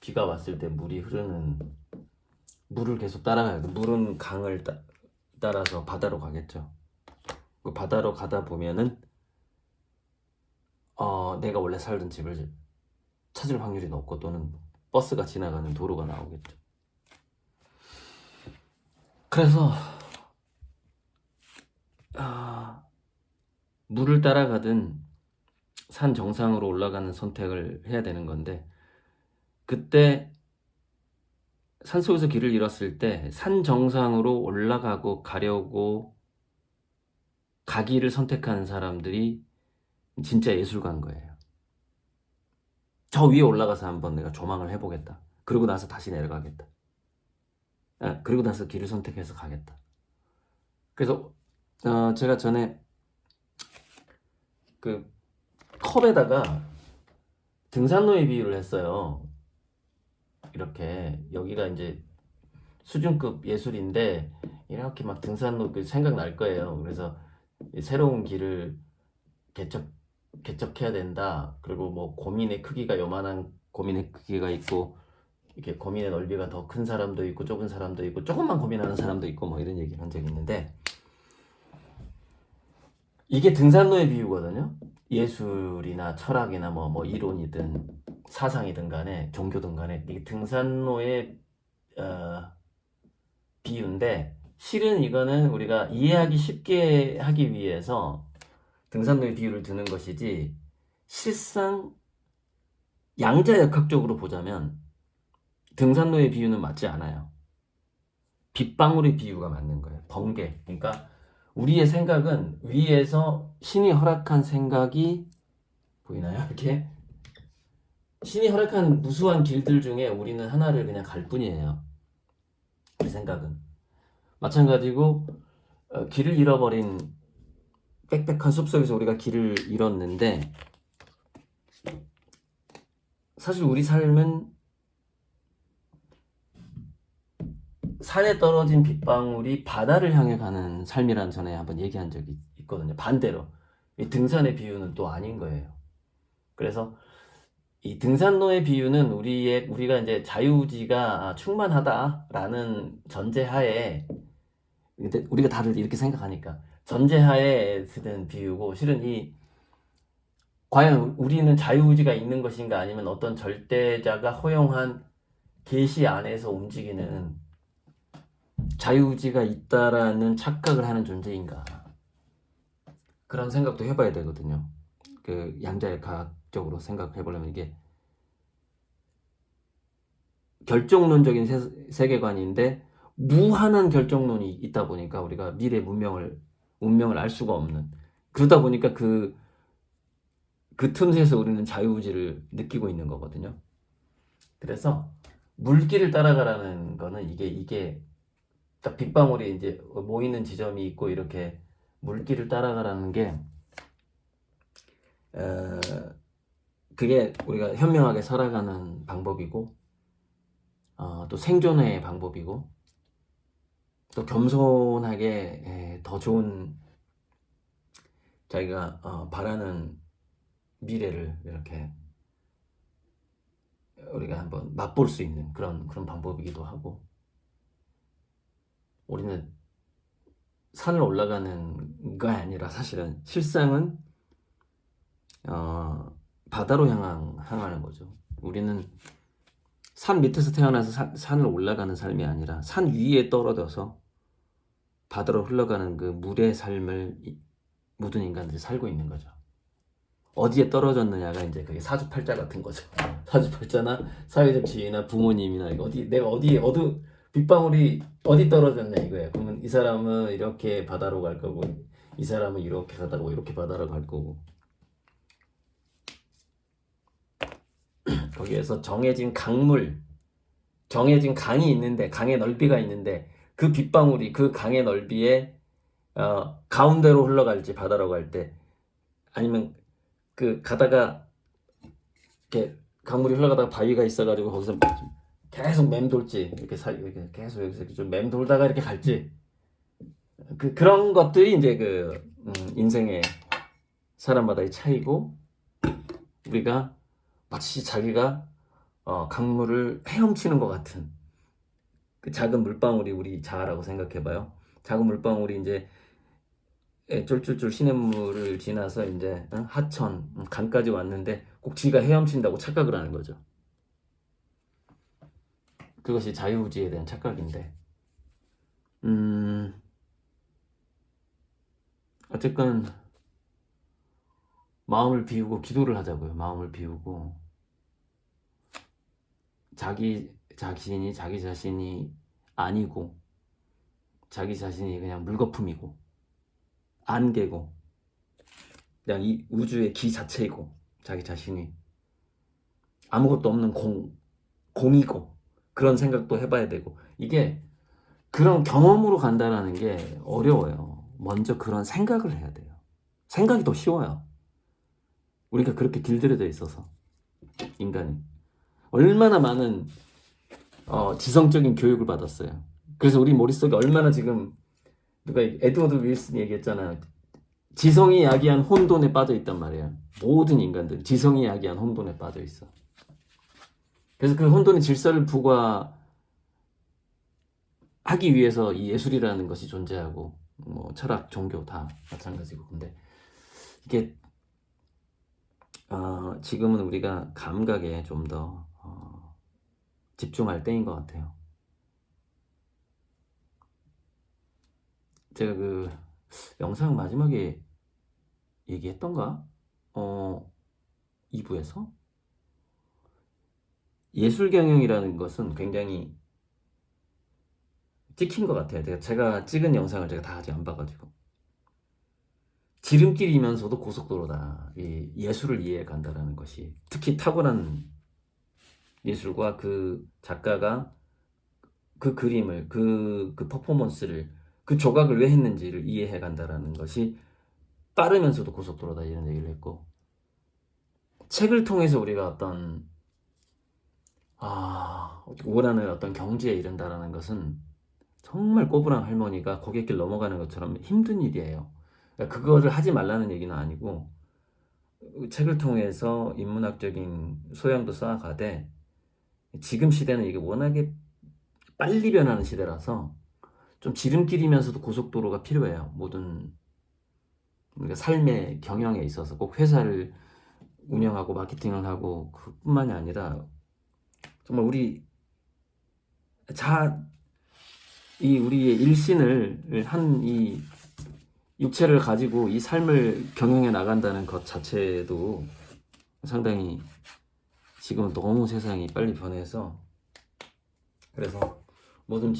비가 왔을 때 물을 계속 따라가야 돼. 물은 강을 따라서 바다로 가겠죠. 그 바다로 가다 보면은 내가 원래 살던 집을 찾을 확률이 높고, 또는 버스가 지나가는 도로가 나오겠죠. 그래서 물을 따라가든 산 정상으로 올라가는 선택을 해야 되는 건데, 그때 산속에서 길을 잃었을 때 산 정상으로 올라가고 가기를 선택하는 사람들이 진짜 예술가인 거예요. 저 위에 올라가서 한번 내가 조망을 해보겠다. 그러고 나서 다시 내려가겠다. 그리고 나서 길을 선택해서 가겠다. 그래서 제가 전에 그 컵에다가 등산로의 비유를 했어요. 이렇게 여기가 이제 수준급 예술인데 이렇게 막 등산로 생각날 거예요. 그래서 새로운 길을 개척해야 된다. 그리고 뭐 고민의 크기가 요만한 고민의 크기가 있고, 이렇게 고민의 넓이가 더 큰 사람도 있고 좁은 사람도 있고 조금만 고민하는 사람도 있고, 뭐 이런 얘기를 한 적이 있는데, 이게 등산로의 비유거든요. 예술이나 철학이나 뭐 이론이든 사상이든 간에 종교든 간에 이게 등산로의 비유인데, 실은 이거는 우리가 이해하기 쉽게 하기 위해서 등산로의 비유를 드는 것이지, 실상 양자역학적으로 보자면 등산로의 비유는 맞지 않아요. 빗방울의 비유가 맞는 거예요. 번개. 그러니까 우리의 생각은 위에서 신이 허락한 생각이 보이나요? 이렇게 신이 허락한 무수한 길들 중에 우리는 하나를 그냥 갈 뿐이에요. 우리 생각은. 마찬가지고 길을 잃어버린 빽빽한 숲속에서 우리가 길을 잃었는데, 사실 우리 삶은 산에 떨어진 빗방울이 바다를 향해 가는 삶이란 전에 한번 얘기한 적이 있거든요. 반대로 이 등산의 비유는 또 아닌 거예요. 그래서 이 등산로의 비유는 우리가 이제 자유의지가 충만하다라는 전제하에, 근데 우리가 다들 이렇게 생각하니까 전제하에 쓰는 비유고, 실은 과연 우리는 자유의지가 있는 것인가, 아니면 어떤 절대자가 허용한 계시 안에서 움직이는 자유의지가 있다라는 착각을 하는 존재인가, 그런 생각도 해봐야 되거든요. 그 양자역학적으로 생각해 보려면 이게 결정론적인 세계관인데 무한한 결정론이 있다 보니까 우리가 미래 운명을 알 수가 없는, 그러다 보니까 그 틈새에서 우리는 자유의지를 느끼고 있는 거거든요. 그래서 물길을 따라가라는 거는 이게 딱 빗방울이 이제 모이는 지점이 있고 이렇게 물길을 따라가라는 게, 그게 우리가 현명하게 살아가는 방법이고, 또 생존의 방법이고, 또 겸손하게 더 좋은 자기가 바라는 미래를 이렇게 우리가 한번 맛볼 수 있는 그런 방법이기도 하고, 우리는 산을 올라가는 거 아니라 사실은 실상은 바다로 향하는 거죠. 우리는 산 밑에서 태어나서 산을 올라가는 삶이 아니라 산 위에 떨어져서 바다로 흘러가는 그 물의 삶을 모든 인간들이 살고 있는 거죠. 어디에 떨어졌느냐가 이제 그게 사주팔자 같은 거죠. 사주팔자나 사회적 지위나 부모님이나 내가 빗방울이 어디 떨어졌냐 이거예요. 그러면 이 사람은 이렇게 바다로 갈 거고, 이 사람은 이렇게 가다가 이렇게 바다로 갈 거고, 거기에서 정해진 강이 있는데, 강의 넓이가 있는데, 그 빗방울이 그 강의 넓이에 가운데로 흘러갈지 바다로 갈 때, 아니면 그 가다가 이렇게 강물이 흘러가다가 바위가 있어가지고 거기서 계속 맴돌지, 이렇게 계속 여기서 좀 맴돌다가 이렇게 갈지, 그런 것들이 이제 인생의 사람마다의 차이고, 우리가 마치 자기가 강물을 헤엄치는 것 같은 그 작은 물방울이 우리 자아라고 생각해봐요. 작은 물방울이 이제 쫄쫄쫄 시냇물을 지나서 이제 하천, 강까지 왔는데 꼭 지가 헤엄친다고 착각을 하는 거죠. 그것이 자유의지에 대한 착각인데, 어쨌건 마음을 비우고 기도를 하자고요. 마음을 비우고 자기 자신이 아니고, 자기 자신이 그냥 물거품이고 안개고, 그냥 이 우주의 기 자체이고, 자기 자신이 아무것도 없는 공이고, 그런 생각도 해봐야 되고, 이게 그런 경험으로 간다라는 게 어려워요. 먼저 그런 생각을 해야 돼요. 생각이 더 쉬워요. 우리가 그렇게 길들여져 있어서, 인간이 얼마나 많은 지성적인 교육을 받았어요. 그래서 우리 머릿속에 얼마나 지금, 누가 에드워드 윌슨이 얘기했잖아요. 지성이 야기한 혼돈에 빠져 있단 말이에요. 모든 인간들 지성이 야기한 혼돈에 빠져 있어. 그래서 그 혼돈의 질서를 부과하기 위해서 이 예술이라는 것이 존재하고, 뭐 철학, 종교 다 마찬가지고. 근데 이게 지금은 우리가 감각에 좀 더 집중할 때인 것 같아요. 제가 그 영상 마지막에 얘기했던가? 2부에서 예술 경영이라는 것은 굉장히 찍힌 것 같아요. 제가 찍은 영상을 제가 다 아직 안 봐가지고 지름길이면서도 고속도로다. 이 예술을 이해해 간다라는 것이 특히 탁월한 예술과 그 작가가 그 그림을 그 퍼포먼스를 그 조각을 왜 했는지를 이해해 간다라는 것이 빠르면서도 고속도로다 이런 얘기를 했고 책을 통해서 우리가 어떤 원하는 어떤 경지에 이른다라는 것은 정말 꼬부랑 할머니가 고갯길 넘어가는 것처럼 힘든 일이에요. 그러니까 그거를 하지 말라는 얘기는 아니고 책을 통해서 인문학적인 소양도 쌓아가되 지금 시대는 이게 워낙에 빨리 변하는 시대라서 좀 지름길이면서도 고속도로가 필요해요. 모든 우리가 삶의 경영에 있어서 꼭 회사를 운영하고 마케팅을 하고 그뿐만이 아니라 정말 우리의 일신을 한 이 육체를 가지고 이 삶을 경영해 나간다는 것 자체도 상당히 지금은 너무 세상이 빨리 변해서 그래서 모든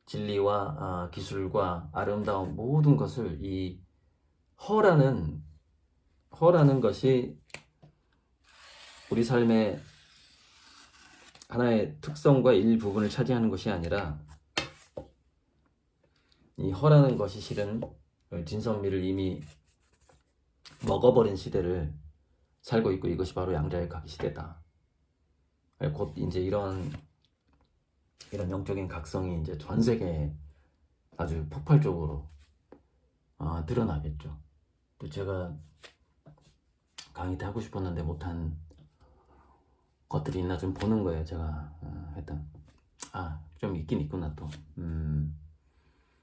진리와 기술과 아름다운 모든 것을 이 허라는 것이 우리 삶의 하나의 특성과 일부분을 차지하는 것이 아니라 이 허라는 것이 실은 진선미를 이미 먹어버린 시대를 살고 있고 이것이 바로 양자의 각기 시대다. 곧 이제 이런 영적인 각성이 이제 전 세계에 아주 폭발적으로 드러나겠죠. 또 제가 강의 때 하고 싶었는데 못한 것들이 있나 좀 보는 거예요. 제가 했던 좀 있긴 있구나 또.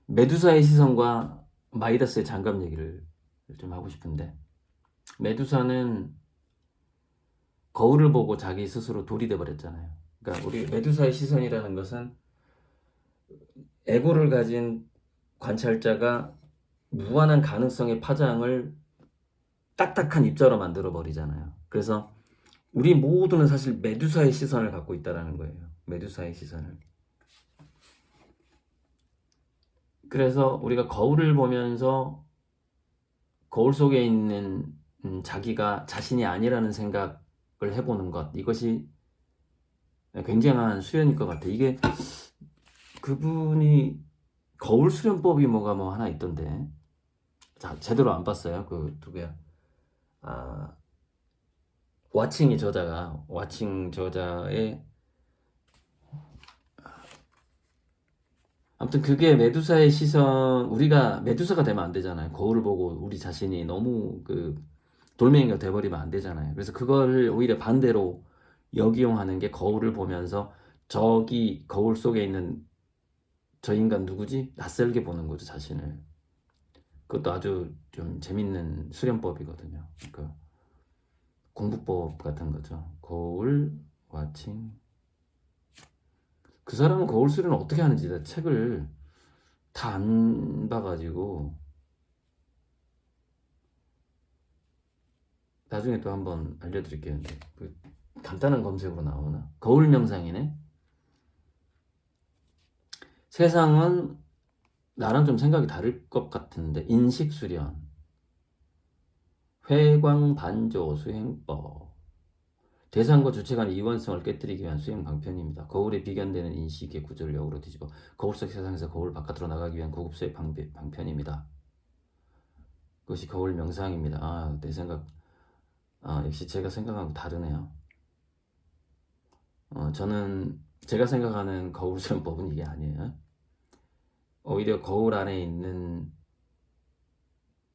메두사의 시선과 마이다스의 장갑 얘기를 좀 하고 싶은데 메두사는 거울을 보고 자기 스스로 돌이 돼버렸잖아요. 그러니까 우리 메두사의 시선이라는 것은 에고를 가진 관찰자가 무한한 가능성의 파장을 딱딱한 입자로 만들어 버리잖아요. 그래서 우리 모두는 사실 메두사의 시선을 갖고 있다는 거예요. 메두사의 시선을. 그래서 우리가 거울을 보면서 거울 속에 있는 자기가 자신이 아니라는 생각을 해보는 것, 이것이 굉장한 수련일 것 같아요. 이게 그분이 거울 수련법이 뭐가 하나 있던데 제대로 안 봤어요. 그 누구야? 와칭 저자의 아무튼 그게 메두사의 시선, 우리가 메두사가 되면 안 되잖아요. 거울을 보고 우리 자신이 너무 그 돌멩이가 돼버리면 안 되잖아요. 그래서 그거를 오히려 반대로 역이용하는 게 거울을 보면서 저기 거울 속에 있는 저 인간 누구지? 낯설게 보는 거죠, 자신을. 그것도 아주 좀 재밌는 수련법이거든요. 그 공부법 같은 거죠. 거울, 와칭. 그 사람은 거울 수련을 어떻게 하는지 나 책을 다 안 봐가지고 나중에 또 한번 알려드릴게요. 그 간단한 검색으로 나오나? 거울 명상이네. 세상은 나랑 좀 생각이 다를 것 같은데 인식 수련, 회광 반조 수행법, 대상과 주체 간의 이원성을 깨뜨리기 위한 수행 방편입니다. 거울에 비견되는 인식의 구조를 역으로 뒤집어 거울 속 세상에서 거울 바깥으로 나가기 위한 고급 수행 방편입니다. 그것이 거울 명상입니다. 내 생각, 역시 제가 생각하고 다르네요. 저는 제가 생각하는 거울 수련법은 이게 아니에요. 오히려 거울 안에 있는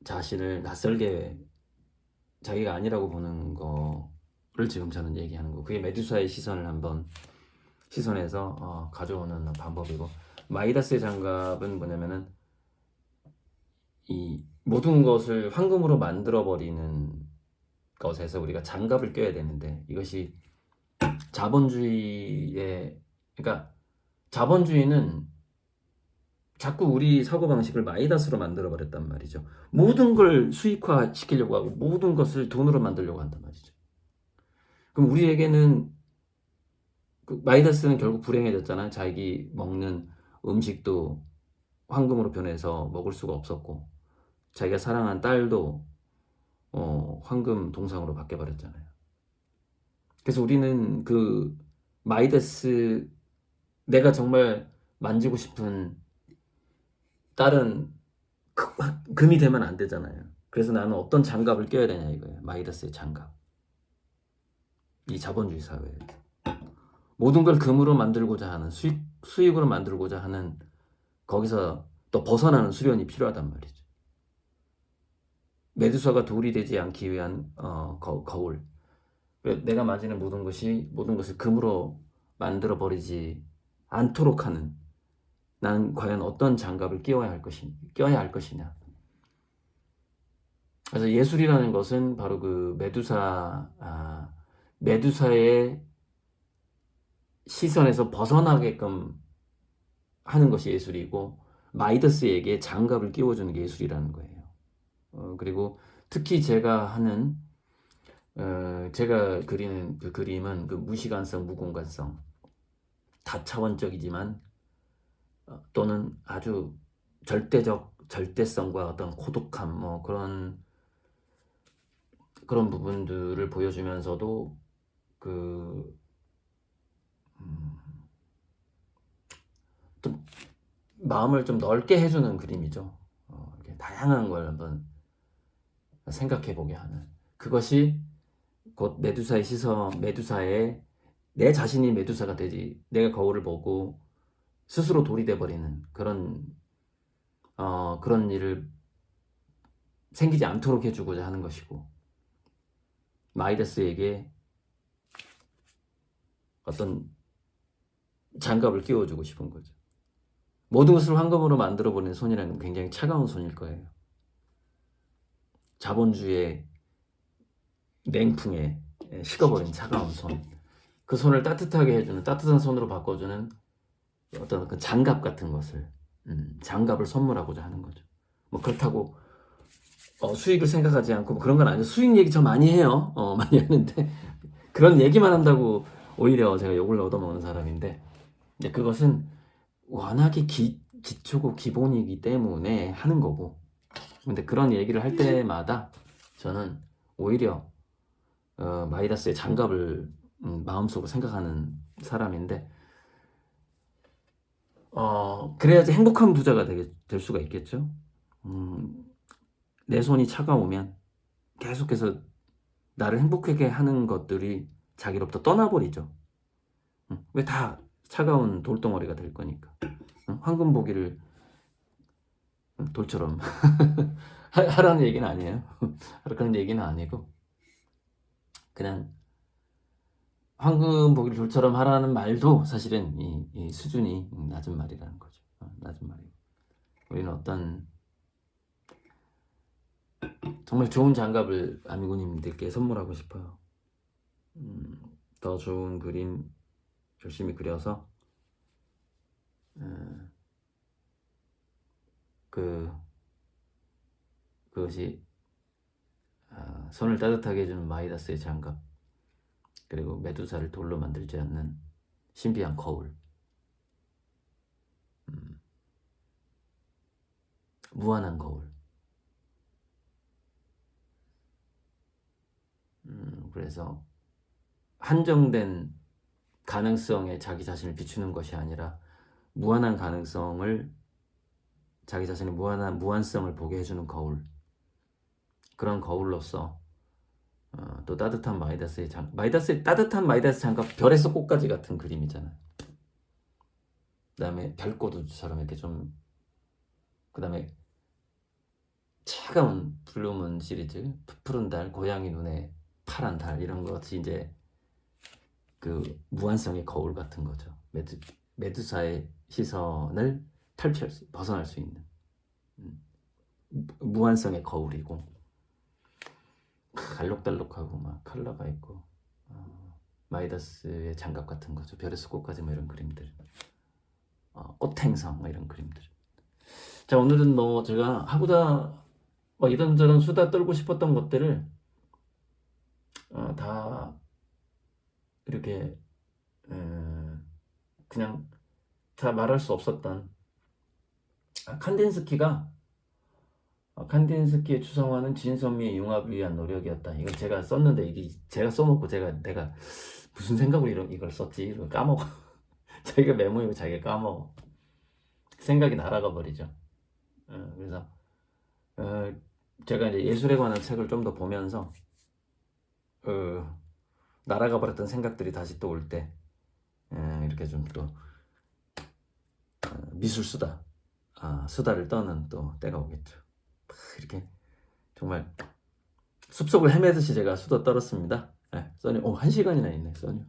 자신을 낯설게 자기가 아니라고 보는 거를 지금 저는 얘기하는 거. 그게 메두사의 시선을 한번 시선에서 가져오는 방법이고, 마이다스의 장갑은 뭐냐면은 이 모든 것을 황금으로 만들어 버리는 것에서 우리가 장갑을 껴야 되는데, 이것이 자본주의의, 그러니까 자본주의는 자꾸 우리 사고방식을 마이다스로 만들어버렸단 말이죠. 모든 걸 수익화 시키려고 하고 모든 것을 돈으로 만들려고 한단 말이죠. 그럼 우리에게는 그 마이다스는 결국 불행해졌잖아요. 자기 먹는 음식도 황금으로 변해서 먹을 수가 없었고 자기가 사랑한 딸도 황금 동상으로 바뀌어버렸잖아요. 그래서 우리는 그 마이다스 내가 정말 만지고 싶은 딸은 금이 되면 안 되잖아요. 그래서 나는 어떤 장갑을 껴야 되냐 이거예요. 마이다스의 장갑. 이 자본주의 사회에 모든 걸 금으로 만들고자 하는 수익으로 만들고자 하는 거기서 또 벗어나는 수련이 필요하단 말이죠. 메두사가 돌이 되지 않기 위한 거울. 내가 만지는 모든 것을 금으로 만들어 버리지 않도록 하는 나는 과연 어떤 장갑을 껴야 할 것이냐. 그래서 예술이라는 것은 바로 그 메두사의 시선에서 벗어나게끔 하는 것이 예술이고 마이다스에게 장갑을 끼워주는 게 예술이라는 거예요. 그리고 특히 제가 그리는 그 그림은 그 무시간성, 무공간성, 다차원적이지만 또는 아주 절대성과 어떤 고독함, 뭐 그런 부분들을 보여주면서도 좀 마음을 좀 넓게 해주는 그림이죠. 이렇게 다양한 걸 한번 생각해 보게 하는 그것이 곧 메두사의 내 자신이 메두사가 되지 내가 거울을 보고 스스로 돌이 돼버리는 그런 일을 생기지 않도록 해주고자 하는 것이고 마이다스에게 어떤 장갑을 끼워주고 싶은 거죠. 모든 것을 황금으로 만들어버리는 손이라는 건 굉장히 차가운 손일 거예요. 자본주의의 냉풍에 식어버린 차가운 손. 그 손을 따뜻하게 해주는 따뜻한 손으로 바꿔주는 어떤 그 장갑 같은 것을 장갑을 선물하고자 하는 거죠. 뭐 그렇다고 수익을 생각하지 않고 뭐 그런 건 아니죠. 수익 얘기 저 많이 해요. 많이 하는데 그런 얘기만 한다고 오히려 제가 욕을 얻어먹는 사람인데 그것은 워낙에 기초고 기본이기 때문에 하는 거고 근데 그런 얘기를 할 때마다 저는 오히려 마이다스의 장갑을 마음속으로 생각하는 사람인데 그래야지 행복한 부자가 될 수가 있겠죠. 내 손이 차가우면 계속해서 나를 행복하게 하는 것들이 자기로부터 떠나버리죠. 왜 다 차가운 돌덩어리가 될 거니까. 황금 보기를 돌처럼 하라는 얘기는 아니에요. 그런 얘기는 아니고 그냥 황금 보기를 돌처럼 하라는 말도 사실은 이 수준이 낮은 말이라는 거죠. 낮은 말이고 우리는 어떤 정말 좋은 장갑을 아미고님들께 선물하고 싶어요. 더 좋은 그림 열심히 그려서 그것이 손을 따뜻하게 해주는 마이다스의 장갑 그리고 메두사를 돌로 만들지 않는 신비한 거울 무한한 거울 그래서 한정된 가능성에 자기 자신을 비추는 것이 아니라 무한한 가능성을 자기 자신의 무한성을 보게 해주는 거울 그런 거울로서 또 따뜻한 따뜻한 마이다스 장갑 별에서 꽃까지 같은 그림이잖아요. 그 다음에 별꽃처럼 이렇게 좀 그 다음에 차가운 블루문 시리즈 푸른 달 고양이 눈에 파란 달 이런 것이 이제 그 무한성의 거울 같은 거죠. 메두사의 시선을 벗어날 수 있는 무한성의 거울이고 알록달록하고 막 컬러가 있고 마이다스의 장갑 같은 거죠. 별에서 꽃까지 뭐 이런 그림들 꽃행성 뭐 이런 그림들 자, 오늘은 뭐 제가 하고자 뭐 이런저런 수다 떨고 싶었던 것들을 다 이렇게 그냥 다 말할 수 없었던 칸딘스키의 추상화는 진선미의 융합을 위한 노력이었다. 이건 제가 썼는데 이게 제가 써놓고 내가 무슨 생각으로 이걸 썼지? 이걸 까먹어. 자기가 메모이고 자기가 까먹어. 생각이 날아가 버리죠. 그래서 제가 이제 예술에 관한 책을 좀 더 보면서 날아가 버렸던 생각들이 다시 또 올 때 이렇게 좀 또 미술 수다를 떠는 또 때가 오겠죠. 이렇게 정말 숲속을 헤매듯이 제가 수다 떨었습니다. 써니, 1시간이나 있네, 써니.